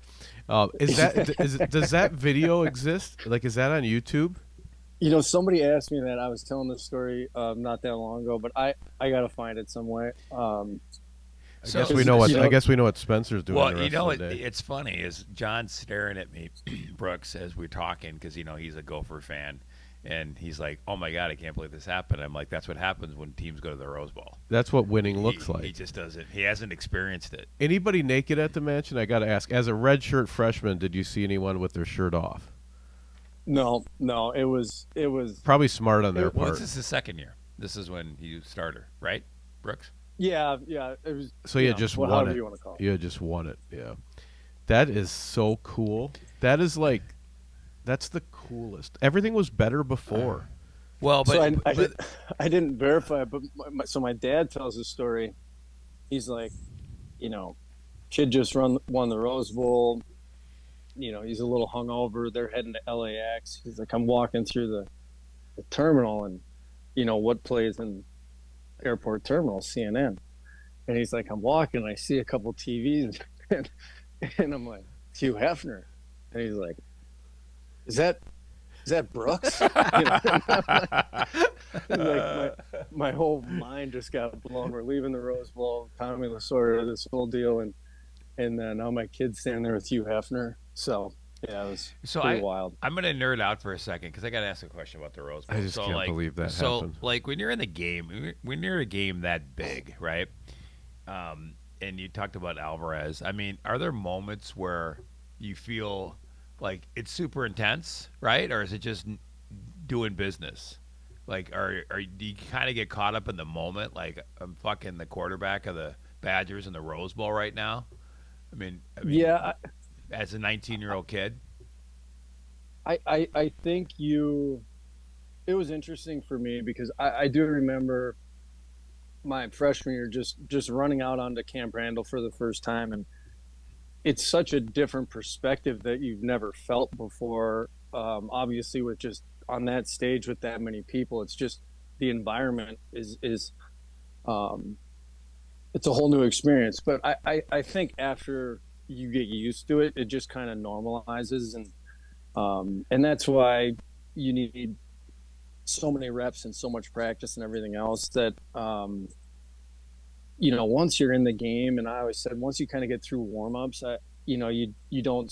Does that video exist? Like, is that on YouTube? Somebody asked me that. I was telling this story not that long ago, but I got to find it some way. I guess we know what Spencer's doing. Well, the rest of the day. it's funny is John's staring at me, Brooks, as we're talking because he's a Gopher fan, and he's like, "Oh my God, I can't believe this happened." I'm like, "That's what happens when teams go to the Rose Bowl." That's what winning looks like. He just doesn't. He hasn't experienced it. Anybody naked at the mansion? I got to ask. As a redshirt freshman, did you see anyone with their shirt off? No, it was Probably smart on their Well, part. this is his second year. This is when you starter, right, Brooks? yeah. It was. So you just won however it. you want to call it. You just won it. Yeah, that is so cool. That is like, that's the coolest. Everything was better before. Well, but, So I didn't verify it, but so my dad tells this story. He's like, kid just won the Rose Bowl. He's a little hungover. They're heading to LAX. He's like, I'm walking through the terminal, and what plays in airport terminal? CNN. And he's like, I'm walking, and I see a couple TVs, and I'm like, Hugh Hefner, and he's like, is that Brooks? Like my whole mind just got blown. We're leaving the Rose Bowl, Tommy Lasorda, this whole deal, and now my kid's standing there with Hugh Hefner. So yeah, it was pretty wild. I'm gonna nerd out for a second because I got to ask a question about the Rose Bowl. I just can't believe that happened. Like when you're in the game, when you're a game that big, right? And you talked about Alvarez. I mean, are there moments where you feel like it's super intense, right? Or is it just doing business? Like, do you kind of get caught up in the moment? Like, I'm fucking the quarterback of the Badgers in the Rose Bowl right now. I mean, yeah. As a 19-year-old kid, I think it was interesting for me because I do remember my freshman year just running out onto Camp Randall for the first time, and it's such a different perspective that you've never felt before. Obviously, with just on that stage with that many people, it's just the environment is it's a whole new experience. But I think after you get used to it, it just kind of normalizes, and that's why you need so many reps and so much practice and everything else that once you're in the game, and I always said once you kind of get through warm-ups, you don't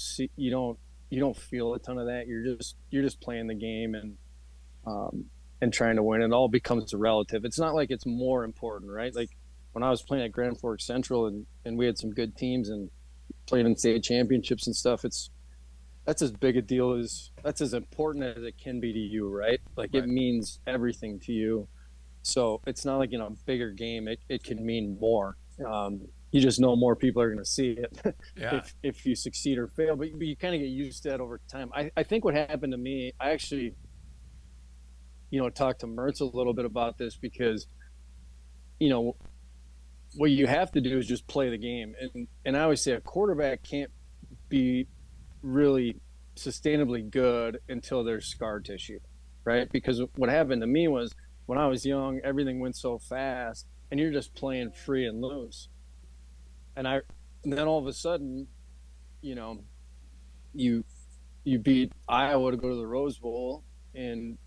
feel a ton of that. You're just playing the game and trying to win. It all becomes relative. It's not like it's more important, right? Like when I was playing at Grand Forks Central and we had some good teams and played in state championships and stuff, that's as big a deal that's as important as it can be to you, right? Like Right. it means everything to you. So it's not like a bigger game. It can mean more. You just know more people are going to see it Yeah. if you succeed or fail. But you kind of get used to that over time. I think what happened to me, I actually, talked to Mertz a little bit about this because, what you have to do is just play the game. And I always say a quarterback can't be really sustainably good until there's scar tissue, right? Because what happened to me was when I was young, everything went so fast and you're just playing free and loose. And then all of a sudden, you beat Iowa to go to the Rose Bowl and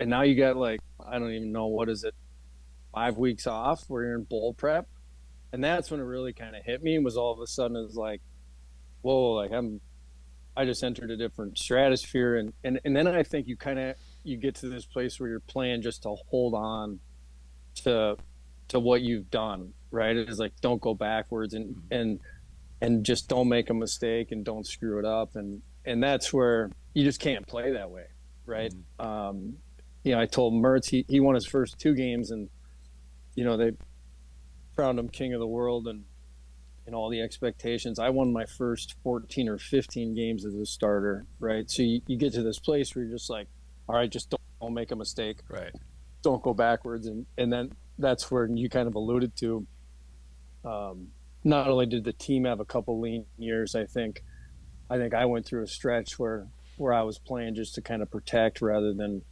now you got like, I don't even know, what is it, 5 weeks off where you're in bowl prep. And that's when it really kind of hit me, was all of a sudden it's like, whoa, like I just entered a different stratosphere. And then I think you get to this place where you're playing just to hold on to what you've done, right? It's like, don't go backwards and just don't make a mistake and don't screw it up. And that's where you just can't play that way, right? I told Mertz, he won his first 2 games and, they crowned him king of the world and all the expectations. I won my first 14 or 15 games as a starter, right? So you get to this place where you're just like, all right, just don't make a mistake. Right. Don't go backwards. And then that's where you kind of alluded to. Not only did the team have a couple lean years, I think I went through a stretch where I was playing just to kind of protect rather than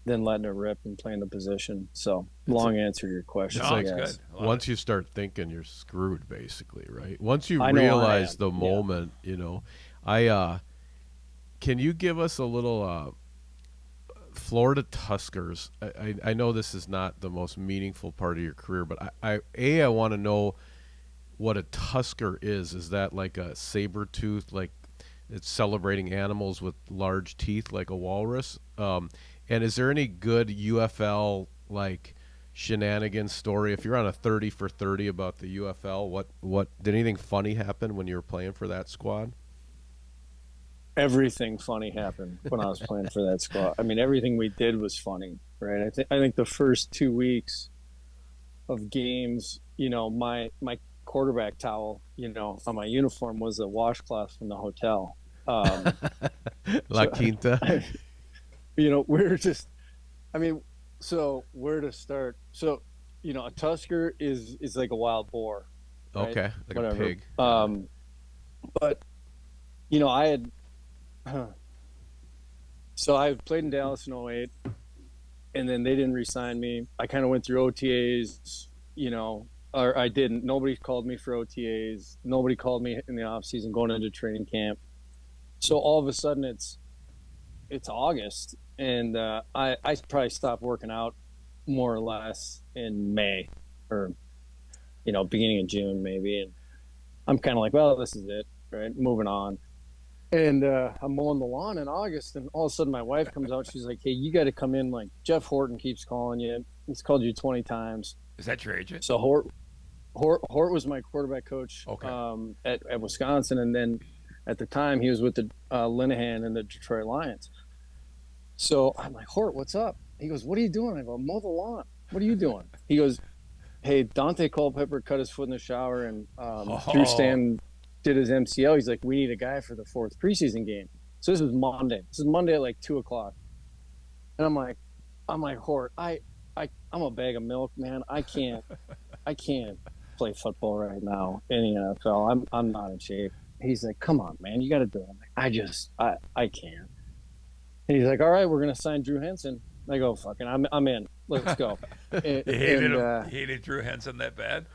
letting it rip and playing the position. So long answer to your question. No, I it's guess. good. Once you start thinking, you're screwed, basically, right? Once you I know I realize am. the Yeah. moment, can you give us a little Florida Tuskers? I know this is not the most meaningful part of your career, but I want to know what a Tusker is. Is that like a saber tooth, like it's celebrating animals with large teeth, like a walrus? And is there any good UFL like shenanigans story? If you're on a 30 for 30 about the UFL, what did anything funny happen when you were playing for that squad? Everything funny happened when I was playing for that squad. I mean, everything we did was funny, right? I think the first 2 weeks of games, my quarterback towel, on my uniform was a washcloth from the hotel. La Quinta. We're just, so where to start? So, a Tusker is like a wild boar. Right? Okay, like Whatever. a pig. But, I had, so I played in Dallas in '08, and then they didn't re-sign me. I kind of went through OTAs, or I didn't. Nobody called me for OTAs. Nobody called me in the off season going into training camp. So all of a sudden it's August, and I probably stopped working out more or less in May, or beginning of June maybe, and I'm kind of like, well, this is it, right? Moving on. And I'm mowing the lawn in August, and all of a sudden my wife comes out. She's like, hey, you got to come in. Like, Jeff Horton keeps calling you. He's called you 20 times. Is that your agent? So Hort was my quarterback coach at Wisconsin, and then at the time he was with the Linehan and the Detroit Lions. So I'm like, Hort, what's up? He goes, what are you doing? I go, mow the lawn. What are you doing? He goes, hey, Dante Culpepper cut his foot in the shower, and Drew Stanton did his MCL. He's like, we need a guy for the 4th preseason game. So this is Monday. This is Monday at like 2:00. And I'm like, Hort, I'm a bag of milk, man. I can't play football right now in the NFL. I'm not in shape. He's like, come on, man, you got to do it. I'm like, I can't. And he's like, all right, we're gonna sign Drew Henson. I go, fucking, I'm in. let's go. And, You hated and him. You hated Drew Henson that bad?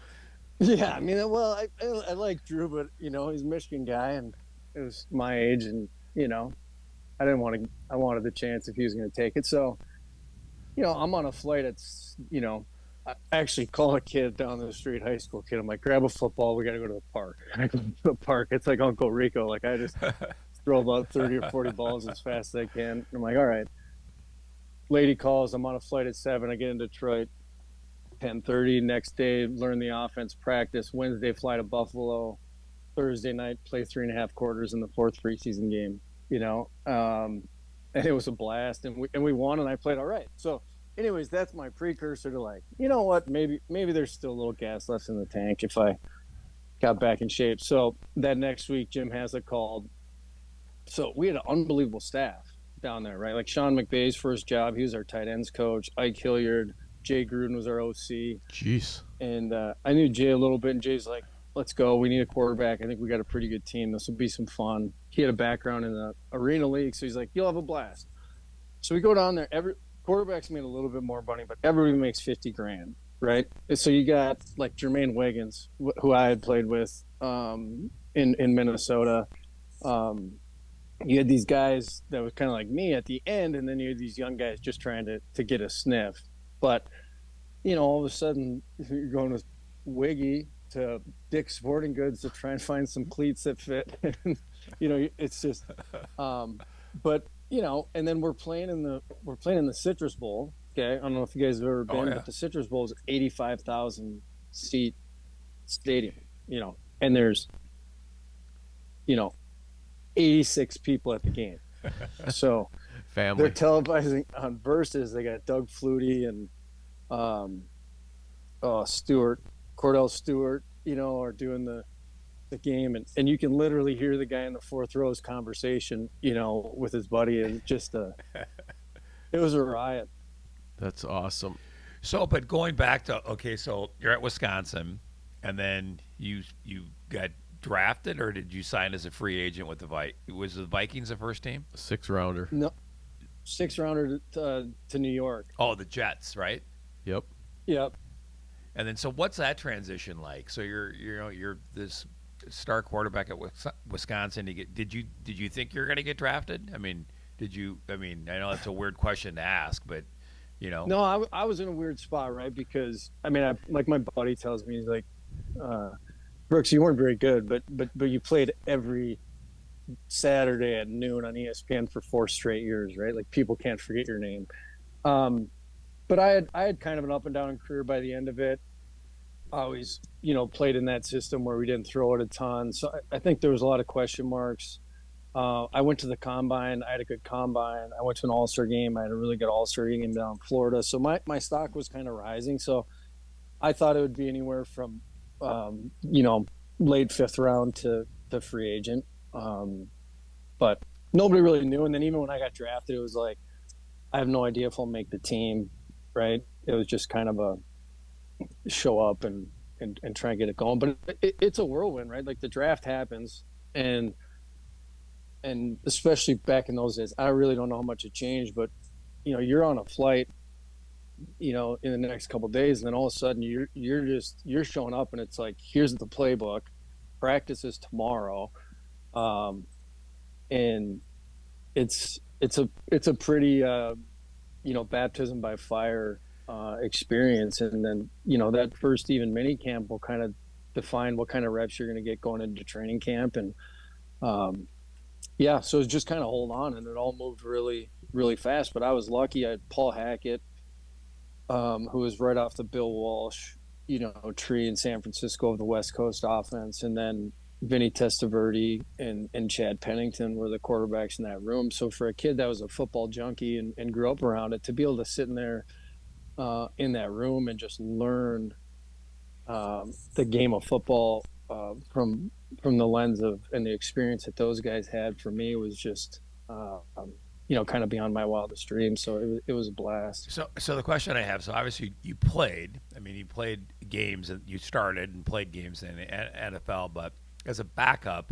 yeah, I mean, well, I like Drew, but he's a Michigan guy, and it was my age, and I didn't want to. I wanted the chance if he was going to take it. So I'm on a flight. I actually call a kid down the street, high school kid. I'm like, grab a football. We got to go to the park. I go to the park. It's like Uncle Rico. Like I just throw about 30 or 40 balls as fast as I can. And I'm like, all right. Lady calls. I'm on a flight at 7. I get in Detroit. 10:30 next day. Learn the offense. Practice. Wednesday, fly to Buffalo. Thursday night, play 3.5 quarters in the 4th preseason game. And it was a blast, and we won, and I played all right. So, anyways, that's my precursor to like, you know what? Maybe there's still a little gas left in the tank if I got back in shape. So that next week, Jim Haslett called. So we had an unbelievable staff down there, right? Like Sean McVay's first job, he was our tight ends coach. Ike Hilliard, Jay Gruden was our OC. Jeez. And I knew Jay a little bit, and Jay's like, let's go. We need a quarterback. I think we got a pretty good team. This will be some fun. He had a background in the Arena League, so he's like, you'll have a blast. So we go down there. Every quarterbacks made a little bit more money, but everybody makes $50,000, right? And so you got like Jermaine Wiggins, who I had played with in Minnesota. You had these guys that was kind of like me at the end, and then you had these young guys just trying to get a sniff. But all of a sudden you're going with Wiggy to Dick's Sporting Goods to try and find some cleats that fit. It's just, but and then we're playing in the Citrus Bowl. Okay, I don't know if you guys have ever been, but the Citrus Bowl is 85,000 seat stadium. And there's 86 people at the game. So family. they're televising on Versus. They got Doug Flutie and Cordell Stewart, are doing the game, and you can literally hear the guy in the 4th row's conversation, with his buddy. It's just it was a riot. That's awesome. So, but going back to so you're at Wisconsin, and then you got drafted, or did you sign as a free agent with the Vikings? Was the Vikings the first team? 6th rounder. No, 6th rounder to New York. Oh, the Jets, right? Yep. Yep. And then, so what's that transition like? So you're this star quarterback at Wisconsin. Did you think you're going to get drafted? I mean, I know that's a weird question to ask, but No, I was in a weird spot, right? Because like my buddy tells me, he's like, Brooks, you weren't very good, but you played every Saturday at noon on ESPN for 4 straight years, right? Like people can't forget your name. But I had kind of an up and down career by the end of it. I always, played in that system where we didn't throw it a ton. So I think there was a lot of question marks. I went to the combine. I had a good combine. I went to an all-star game. I had a really good all-star game down in Florida. So my stock was kind of rising. So I thought it would be anywhere from, late 5th round to the free agent. But nobody really knew. And then even when I got drafted, it was like, I have no idea if I'll make the team, right? It was just kind of a show up and try and get it going. But it's a whirlwind, right? Like the draft happens, and especially back in those days, I really don't know how much it changed, but you're on a flight, in the next couple of days, and then all of a sudden you're showing up, and it's like, here's the playbook, practice is tomorrow, and it's a pretty baptism by fire experience. And then that first even mini camp will kind of define what kind of reps you're going to get going into training camp. And so it's just kind of hold on, and it all moved really, really fast. But I was lucky. I had Paul Hackett, who was right off the Bill Walsh tree in San Francisco of the West Coast offense, and then Vinny Testaverde and Chad Pennington were the quarterbacks in that room. So for a kid that was a football junkie and grew up around it, to be able to sit in there in that room and just learn the game of football from the lens of and the experience that those guys had, for me, was just kind of beyond my wildest dreams. So it was a blast. So the question I have, so obviously you played. I mean, you played games, and you started and played games in the NFL, but as a backup,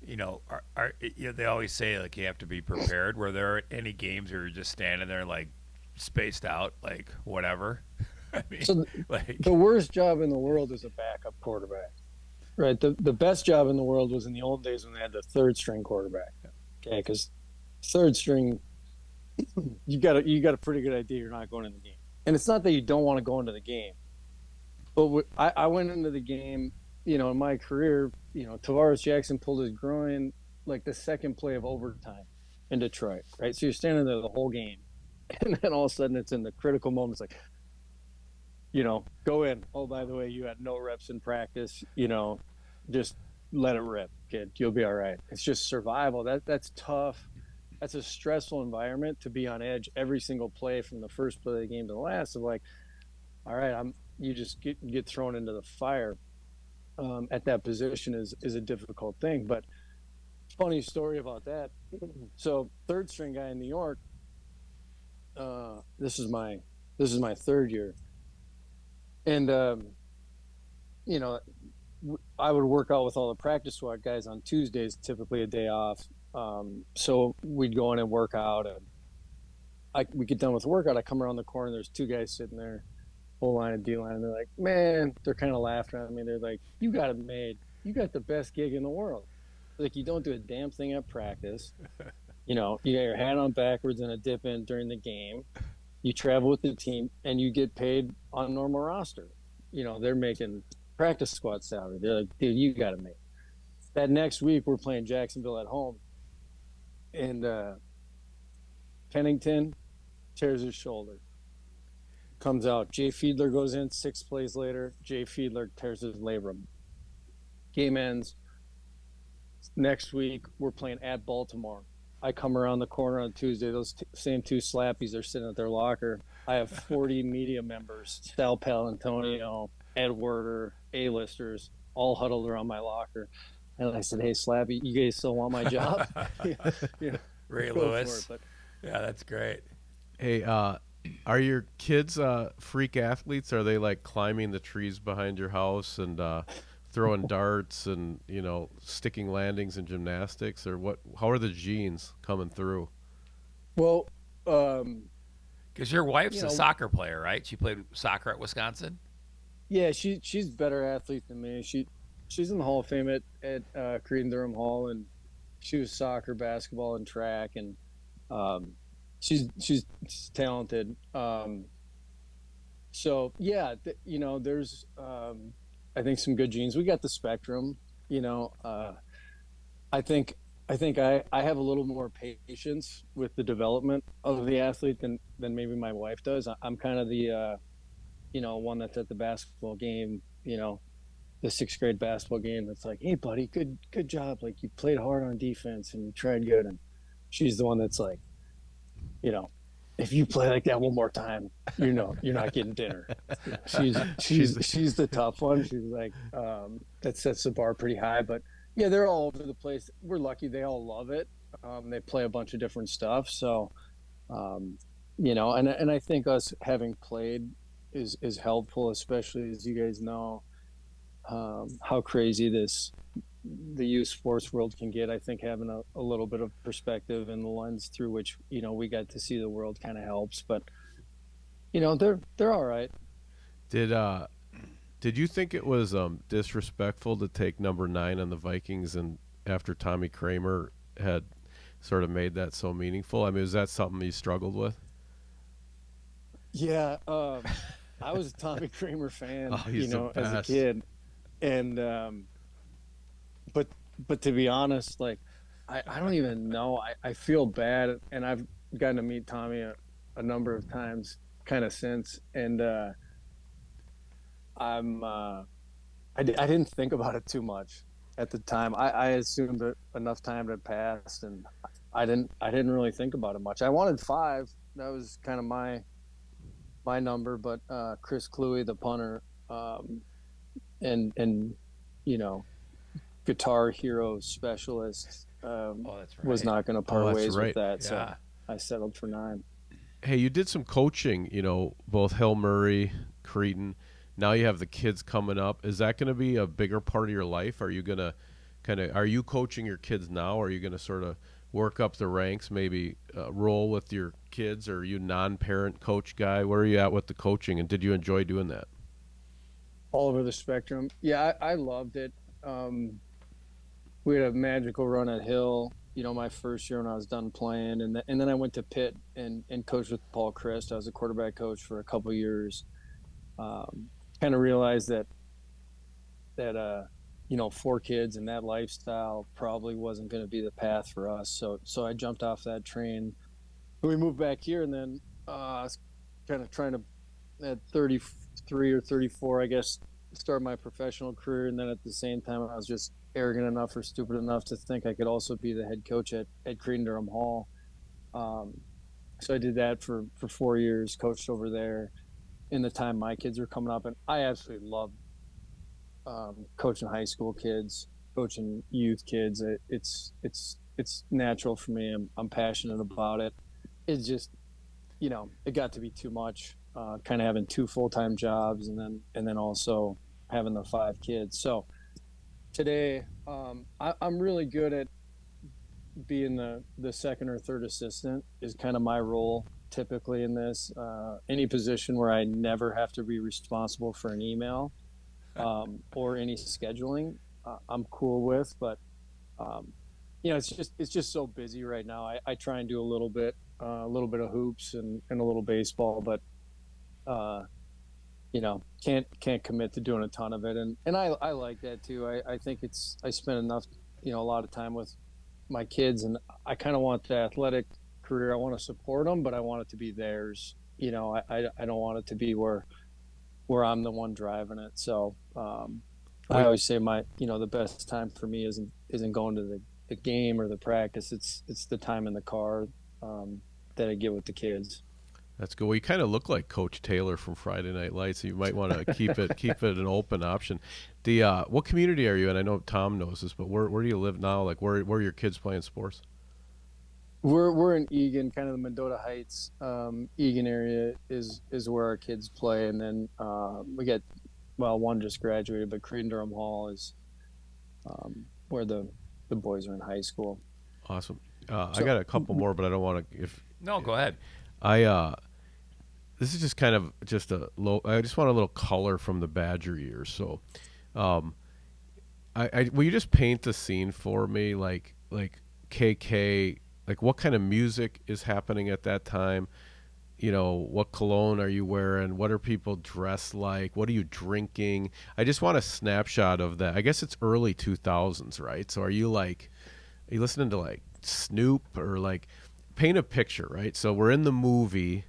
they always say like you have to be prepared. Were there any games where you're just standing there like spaced out, like whatever. I mean, So like, the worst job in the world is a backup quarterback, right? The best job in the world was in the old days when they had the third string quarterback. Okay, because third string, you got a pretty good idea you're not going in the game, and it's not that you don't want to go into the game, but I went into the game, in my career, Tavares Jackson pulled his groin like the second play of overtime in Detroit, right? So you're standing there the whole game, and then all of a sudden it's in the critical moments, like, go in. Oh, by the way, you had no reps in practice. Just let it rip, kid. You'll be all right. It's just survival. That's tough. That's a stressful environment to be on edge every single play from the first play of the game to the last. Of like, all right, you just get thrown into the fire. At that position is a difficult thing. But funny story about that. So third string guy in New York. This is my third year. And, I would work out with all the practice squad guys on Tuesdays, typically a day off. So we'd go in and work out. And we get done with the workout. I come around the corner. There's two guys sitting there, whole line of D-line. And they're like, man, they're kind of laughing at me. They're like, you got it made. You got the best gig in the world. Like, you don't do a damn thing at practice. You got your hat on backwards and a dip in during the game. You travel with the team, and you get paid on normal roster. They're making practice squad salary. They're like, dude, you got to make. That next week, we're playing Jacksonville at home, and Pennington tears his shoulder. Comes out. Jay Fiedler goes in 6 plays later. Jay Fiedler tears his labrum. Game ends. Next week, we're playing at Baltimore. I come around the corner on Tuesday. Those same two slappies are sitting at their locker. I have 40 media members, Sal Palantonio, Ed Werder, A-listers, all huddled around my locker. And I said, hey, Slappy, you guys still want my job? Ray Lewis. Yeah, that's great. Hey, are your kids freak athletes? Are they like climbing the trees behind your house and throwing darts and sticking landings in gymnastics, or what? How are the genes coming through? Well, because your wife's a soccer player, right? She played soccer at Wisconsin. Yeah, she's a better athlete than me. She's in the Hall of Fame at Cretin-Derham Hall, and she was soccer, basketball, and track, and she's talented. So yeah, there's I think some good genes. We got the spectrum. I think I have a little more patience with the development of the athlete than maybe my wife does. I'm kind of the one that's at the basketball game, the 6th grade basketball game. That's like, hey buddy, good job. Like, you played hard on defense and you tried good. And she's the one that's like, if you play like that one more time, you're not getting dinner. She's the tough one. She's like, that sets the bar pretty high. But yeah, they're all over the place. We're lucky they all love it. They play a bunch of different stuff. So, and I think us having played is helpful, especially as you guys know how crazy the youth sports world can get. I think having a little bit of perspective and the lens through which we got to see the world kind of helps. But they're all right. Did you think it was disrespectful to take number 9 on the Vikings, and after Tommy Kramer had sort of made that so meaningful? I mean, is that something you struggled with? Yeah, I was a Tommy Kramer fan, as a kid, and but to be honest, like, I don't even know. I feel bad, and I've gotten to meet Tommy a number of times kind of since, and I didn't think about it too much at the time. I assumed that enough time had passed, and I didn't really think about it much. I wanted 5. That was kind of my number, but Chris Cluey, the punter, and Guitar Hero specialist, was not going to part ways with that. Yeah. So I settled for 9. Hey, you did some coaching, both Hill Murray, Cretin. Now you have the kids coming up. Is that going to be a bigger part of your life? Are you going to are you coaching your kids now? Or are you going to sort of work up the ranks, maybe roll with your kids, or are you non-parent coach guy? Where are you at with the coaching, and did you enjoy doing that? All over the spectrum. Yeah, I loved it. Um, we had a magical run at Hill. My first year when I was done playing, and then I went to Pitt and coached with Paul Christ. I was a quarterback coach for a couple years. Um, Kind of realized that 4 kids and that lifestyle probably wasn't going to be the path for us. So I jumped off that train. We moved back here, and then I was kind of trying to, at 33 or 34, I guess, start my professional career. And then at the same time, I was just arrogant enough or stupid enough to think I could also be the head coach at Creed and Durham Hall. Um, so I did that for 4 years, coached over there in the time my kids were coming up. And I absolutely loved coaching high school kids, coaching youth kids. It's natural for me. I'm passionate about it. It's just, it got to be too much. Kind of having 2 full-time jobs, and then also having the 5 kids. So today, I'm really good at being the second or third assistant is kind of my role typically in this. Any position where I never have to be responsible for an email or any scheduling, I'm cool with. But it's just so busy right now. I try and do a little bit of hoops and a little baseball, but can't commit to doing a ton of it. And I like that too. I think I spend enough, a lot of time with my kids, and I kind of want the athletic career. I want to support them, but I want it to be theirs. I don't want it to be where I'm the one driving it. So I always say the best time for me isn't going to the game or the practice. It's the time in the car that I get with the kids. That's good. Well, you kind of look like Coach Taylor from Friday Night Lights, so you might want to keep it an open option. The what community are you in? I know Tom knows this, but where do you live now? Like where are your kids playing sports? We're in Eagan, kind of the Mendota Heights. Eagan area is where our kids play, and then we get one just graduated, but Creed and Durham Hall is where the boys are in high school. Awesome. I got a couple more, but I don't want to. No, go ahead. This is just kind of just a low. I just want a little color from the Badger years. So, will you just paint the scene for me, like KK, like what kind of music is happening at that time? What cologne are you wearing? What are people dressed like? What are you drinking? I just want a snapshot of that. I guess it's early 2000s, right? So are you listening to like Snoop, or like paint a picture, right? So we're in the movie,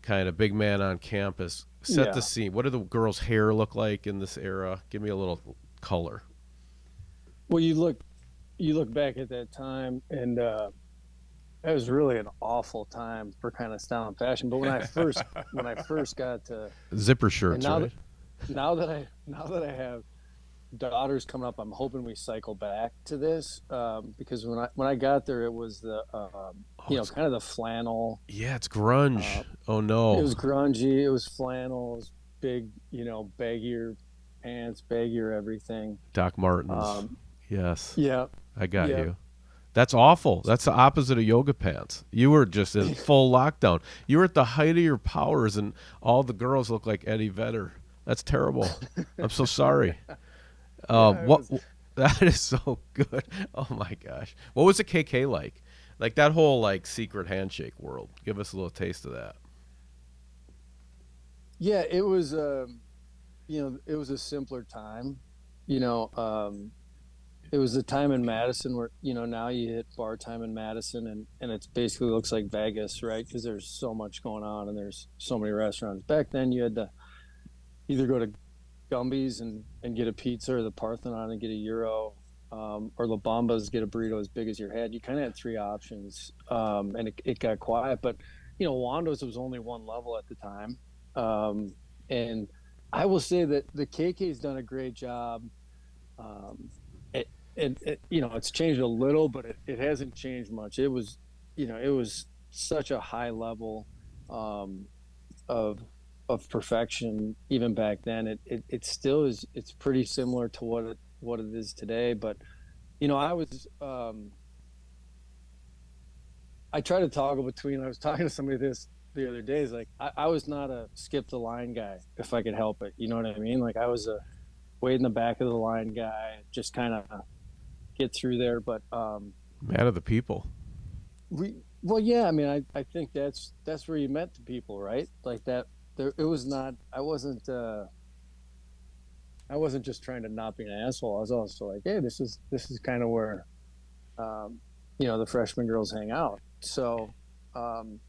kind of big man on campus. Set the scene. What do the girls' hair look like in this era? Give me a little color. Well, you look back at that time, and it was really an awful time for kind of style and fashion. But when I first got to zipper shirts, right? Now that I have daughters coming up, I'm hoping we cycle back to this because when I got there, it was the kind of the flannel. Yeah, it's grunge. Oh no, it was grungy. It was flannel. It was big, baggier pants, baggier everything. Doc Martens. Yes. Yeah. I got you. That's awful. That's the opposite of yoga pants. You were just in full lockdown. You were at the height of your powers, and all the girls look like Eddie Vedder. That's terrible. I'm so sorry. That is so good. Oh my gosh. What was the KK like? Like that whole like secret handshake world. Give us a little taste of that. Yeah, it was it was a simpler time. It was the time in Madison where, now you hit bar time in Madison and it basically looks like Vegas, right? Because there's so much going on and there's so many restaurants. Back then you had to either go to Gumby's and get a pizza, or the Parthenon and get a Euro, or La Bamba's, get a burrito as big as your head. You kind of had 3 options, and it got quiet. But, Wando's was only one level at the time. And I will say that the KK's done a great job. It's changed a little, but it hasn't changed much. It was such a high level of perfection even back then. It still is. It's pretty similar to what it is today. But I was I try to toggle between. I was talking to somebody this the other day. Is like I was not a skip the line guy if I could help it. You know what I mean? Like I was a wait in the back of the line guy, just kind of get through there. But Man of the people. well, yeah. I mean, I think that's where you met the people, right? Like that. There, it was not. I wasn't. I wasn't just trying to not be an asshole. I was also like, hey, this is kind of where, um, the freshman girls hang out. So, um,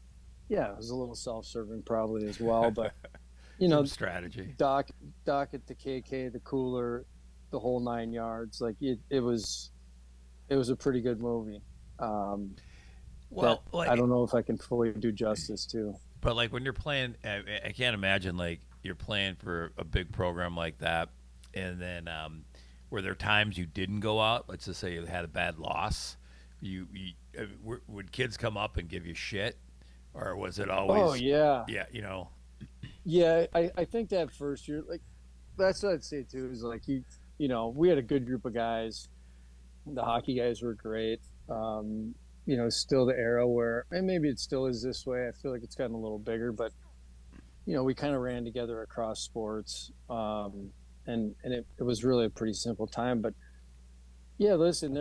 yeah, it was a little self-serving probably as well, but you Some know, strategy. Doc at the KK, the cooler, the whole 9 yards. Like it was a pretty good movie. Um, that Well, I like, don't know if I can fully do justice to. but like when you're playing, I can't imagine like you're playing for a big program like that, and then were there times you didn't go out? Let's just say you had a bad loss. Would kids come up and give you shit, or was it Oh always, yeah, yeah, yeah. I think that first year, like that's what I'd say too. Is like we had a good group of guys. The hockey guys were great. Still the era where, and maybe it still is this way. I feel like it's gotten a little bigger, but we kind of ran together across sports, and it was really a pretty simple time. But yeah, listen,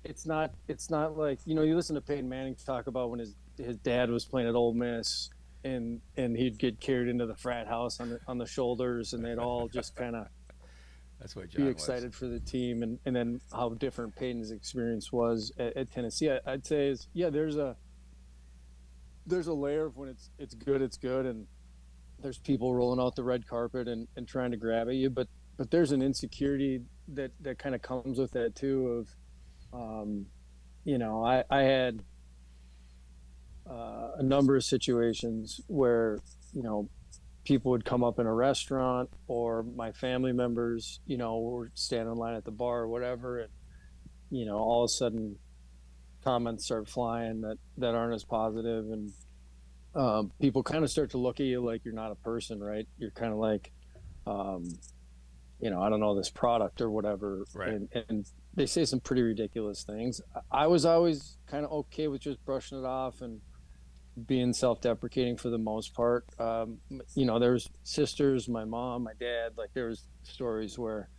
it's not like you listen to Peyton Manning talk about when his dad was playing at Ole Miss, and he'd get carried into the frat house on the shoulders, and they'd all just kind of that's what be John was. excited for the team, and then how different Peyton's experience was at Tennessee. I'd say is yeah, there's a layer of when it's good, and there's people rolling out the red carpet and trying to grab at you, but there's an insecurity that kind of comes with that too. I had a number of situations where people would come up in a restaurant, or my family members were standing in line at the bar or whatever, and all of a sudden comments start flying that aren't as positive, and people kind of start to look at you like you're not a person, right? You're kind of like um, I don't know, this product or whatever, Right. and they say some pretty ridiculous things. I was always kind of okay with just brushing it off and being self-deprecating for the most part. There's sisters, my mom, my dad, like there was stories where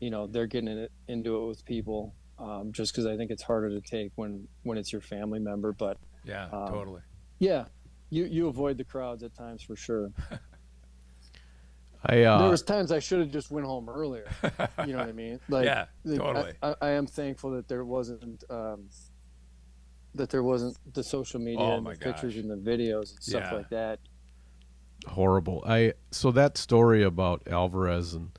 they're getting into it with people, just because I think it's harder to take when it's your family member. But Yeah, um, totally. yeah, you avoid the crowds at times for sure. I There was times I should have just went home earlier. You know what I mean? Yeah, Like totally. I am thankful that there wasn't the social media Oh and the my pictures gosh. and the videos and stuff Yeah. like that. horrible. I so that story about Alvarez and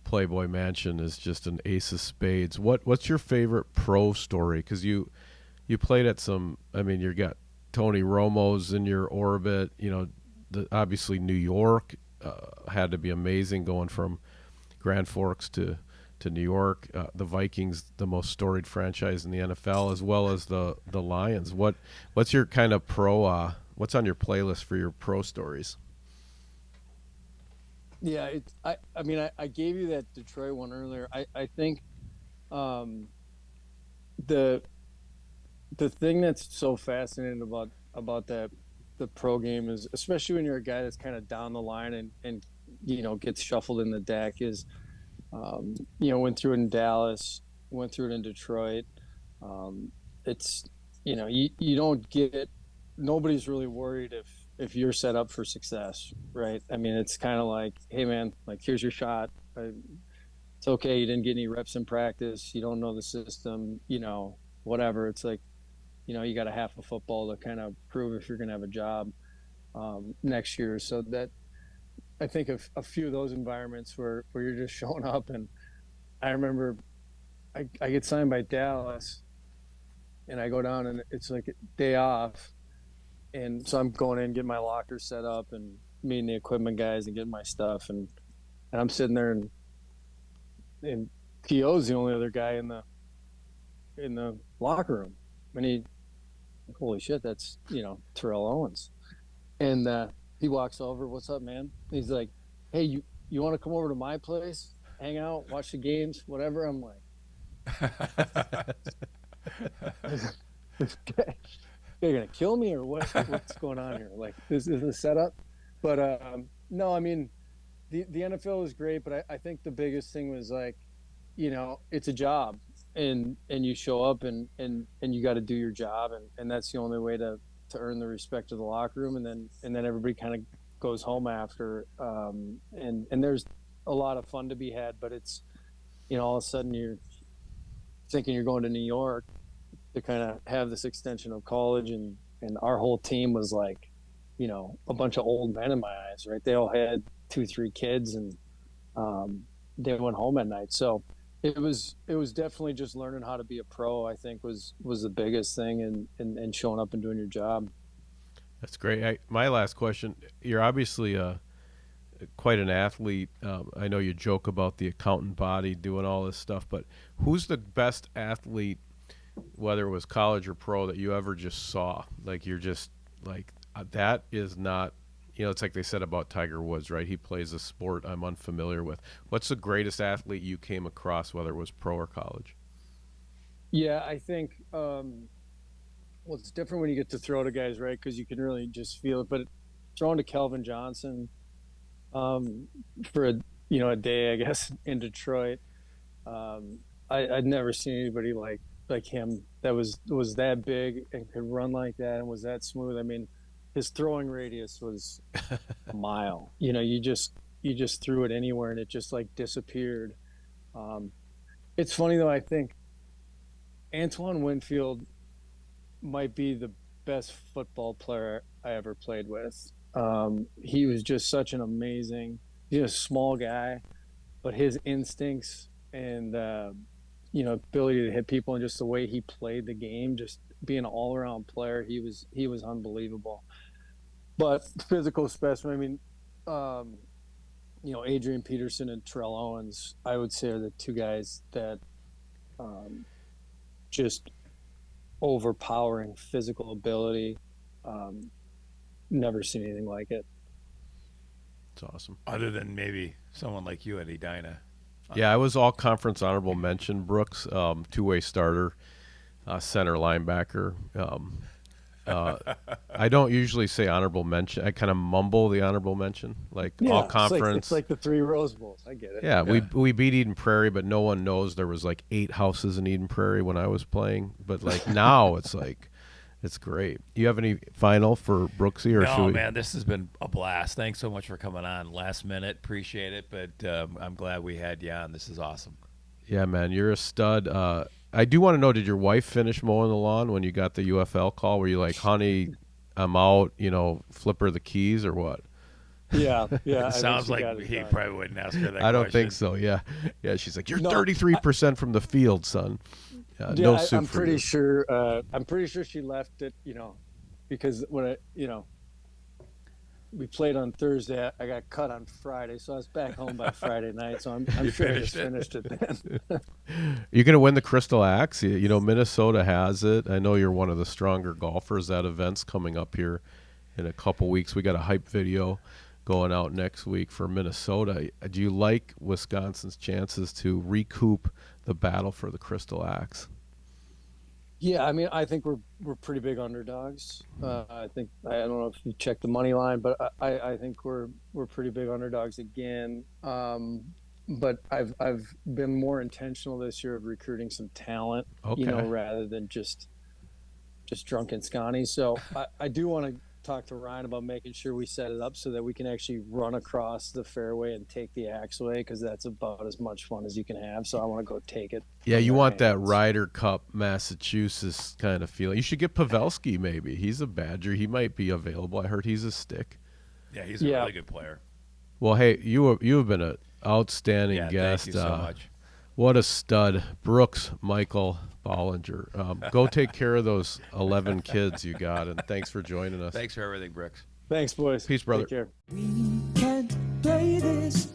Playboy Mansion is just an ace of spades. What's your favorite pro story? Because you played at some. I mean, you got Tony Romo's in your orbit. Obviously New York had to be amazing going from Grand Forks to New York. The Vikings, the most storied franchise in the NFL, as well as the Lions. What's your kind of pro? What's on your playlist for your pro stories? Yeah, I mean I gave you that Detroit one earlier. I think um, the the thing that's so fascinating about that the pro game is, especially when you're a guy that's kind of down the line and gets shuffled in the deck, is went through it in Dallas, went through it in Detroit. It's you don't get, nobody's really worried if you're set up for success, right? I mean, it's kind of like, hey man, like here's your shot. It's okay, you didn't get any reps in practice, you don't know the system, whatever. It's like you got a half of football to kind of prove if you're going to have a job next year. So that, I think of a few of those environments where you're just showing up. And I remember I get signed by Dallas, and I go down, and it's like a day off. And so I'm going in, getting my locker set up and meeting the equipment guys and getting my stuff. And I'm sitting there, and T.O.'s the only other guy in the locker room. And holy shit, that's, Terrell Owens. And he walks over, what's up, man? He's like, hey, you want to come over to my place, hang out, watch the games, whatever? I'm like, You're gonna kill me or what? What's going on here? Like, this is a setup. But no, I mean, the NFL was great, but I think the biggest thing was like, it's a job, and you show up and you got to do your job, and that's the only way to earn the respect of the locker room, and then everybody kind of goes home after, and there's a lot of fun to be had, but it's, all of a sudden you're thinking you're going to New York to kind of have this extension of college, and our whole team was like, a bunch of old men in my eyes, right? They all had 2-3 kids, and they went home at night. So it was definitely just learning how to be a pro, I think was the biggest thing, and showing up and doing your job. That's great. My last question, you're obviously quite an athlete. I know you joke about the accountant body doing all this stuff, but who's the best athlete, whether it was college or pro, that you ever just saw? Like, you're just like, that is not, it's like they said about Tiger Woods, right? He plays a sport I'm unfamiliar with. What's the greatest athlete you came across, whether it was pro or college? Yeah, I think, well, it's different when you get to throw to guys, right? Because you can really just feel it. But throwing to Kelvin Johnson, for a day, I guess, in Detroit, I'd never seen anybody like him that was that big and could run like that and was that smooth. I mean, his throwing radius was a mile. You just threw it anywhere and it just like disappeared. It's funny though. I think Antoine Winfield might be the best football player I ever played with. He was just such an amazing, small guy, but his instincts and ability to hit people and just the way he played the game, just being an all-around player, he was unbelievable. But physical specimen, I mean, Adrian Peterson and Terrell Owens, I would say, are the two guys that just overpowering physical ability. Never seen anything like it. It's awesome. Other than maybe someone like you at Edina. Yeah, I was all conference honorable mention, Brooks. Two-way starter, center linebacker. I don't usually say honorable mention. I kind of mumble the honorable mention, like all conference. It's like the 3 Rose Bowls. I get it. Yeah, we beat Eden Prairie, but no one knows there was like 8 houses in Eden Prairie when I was playing. But like now, it's like, it's great. You have any final for Brooksy? Or no, man, this has been a blast. Thanks so much for coming on last minute. Appreciate it, but I'm glad we had you on. This is awesome. Yeah, man, you're a stud. I do want to know, did your wife finish mowing the lawn when you got the UFL call? Were you like, honey, I'm out, flip her the keys or what? Yeah. It sounds like he probably wouldn't ask her that question. I don't think so, yeah. Yeah, she's like, you're 33% from the field, son. No soup I'm for pretty you. sure. I'm pretty sure she left it. Because when we played on Thursday, I got cut on Friday, so I was back home by Friday night. So I'm sure I just finished it then. You're gonna win the Crystal Axe. Minnesota has it. I know you're one of the stronger golfers. That event's coming up here in a couple weeks. We got a hype video going out next week for Minnesota. Do you like Wisconsin's chances to recoup the battle for the Crystal Axe? Yeah, I mean, I think we're pretty big underdogs. I don't know if you checked the money line, but I think we're pretty big underdogs again. But I've been more intentional this year of recruiting some talent, rather than just drunken Scotty. So I do want to talk to Ryan about making sure we set it up so that we can actually run across the fairway and take the axe away, because that's about as much fun as you can have. So I want to go take it. Yeah, you want that Ryder Cup Massachusetts kind of feeling. You should get Pavelski maybe. He's a Badger. He might be available. I heard he's a stick. Yeah, he's a really good player. Well, hey, you have been an outstanding guest. Thank you so much. What a stud. Brooks Michael Bollinger. Go take care of those 11 kids you got, and thanks for joining us. Thanks for everything, Brooks. Thanks, boys. Peace, brother. Take care. We can't play this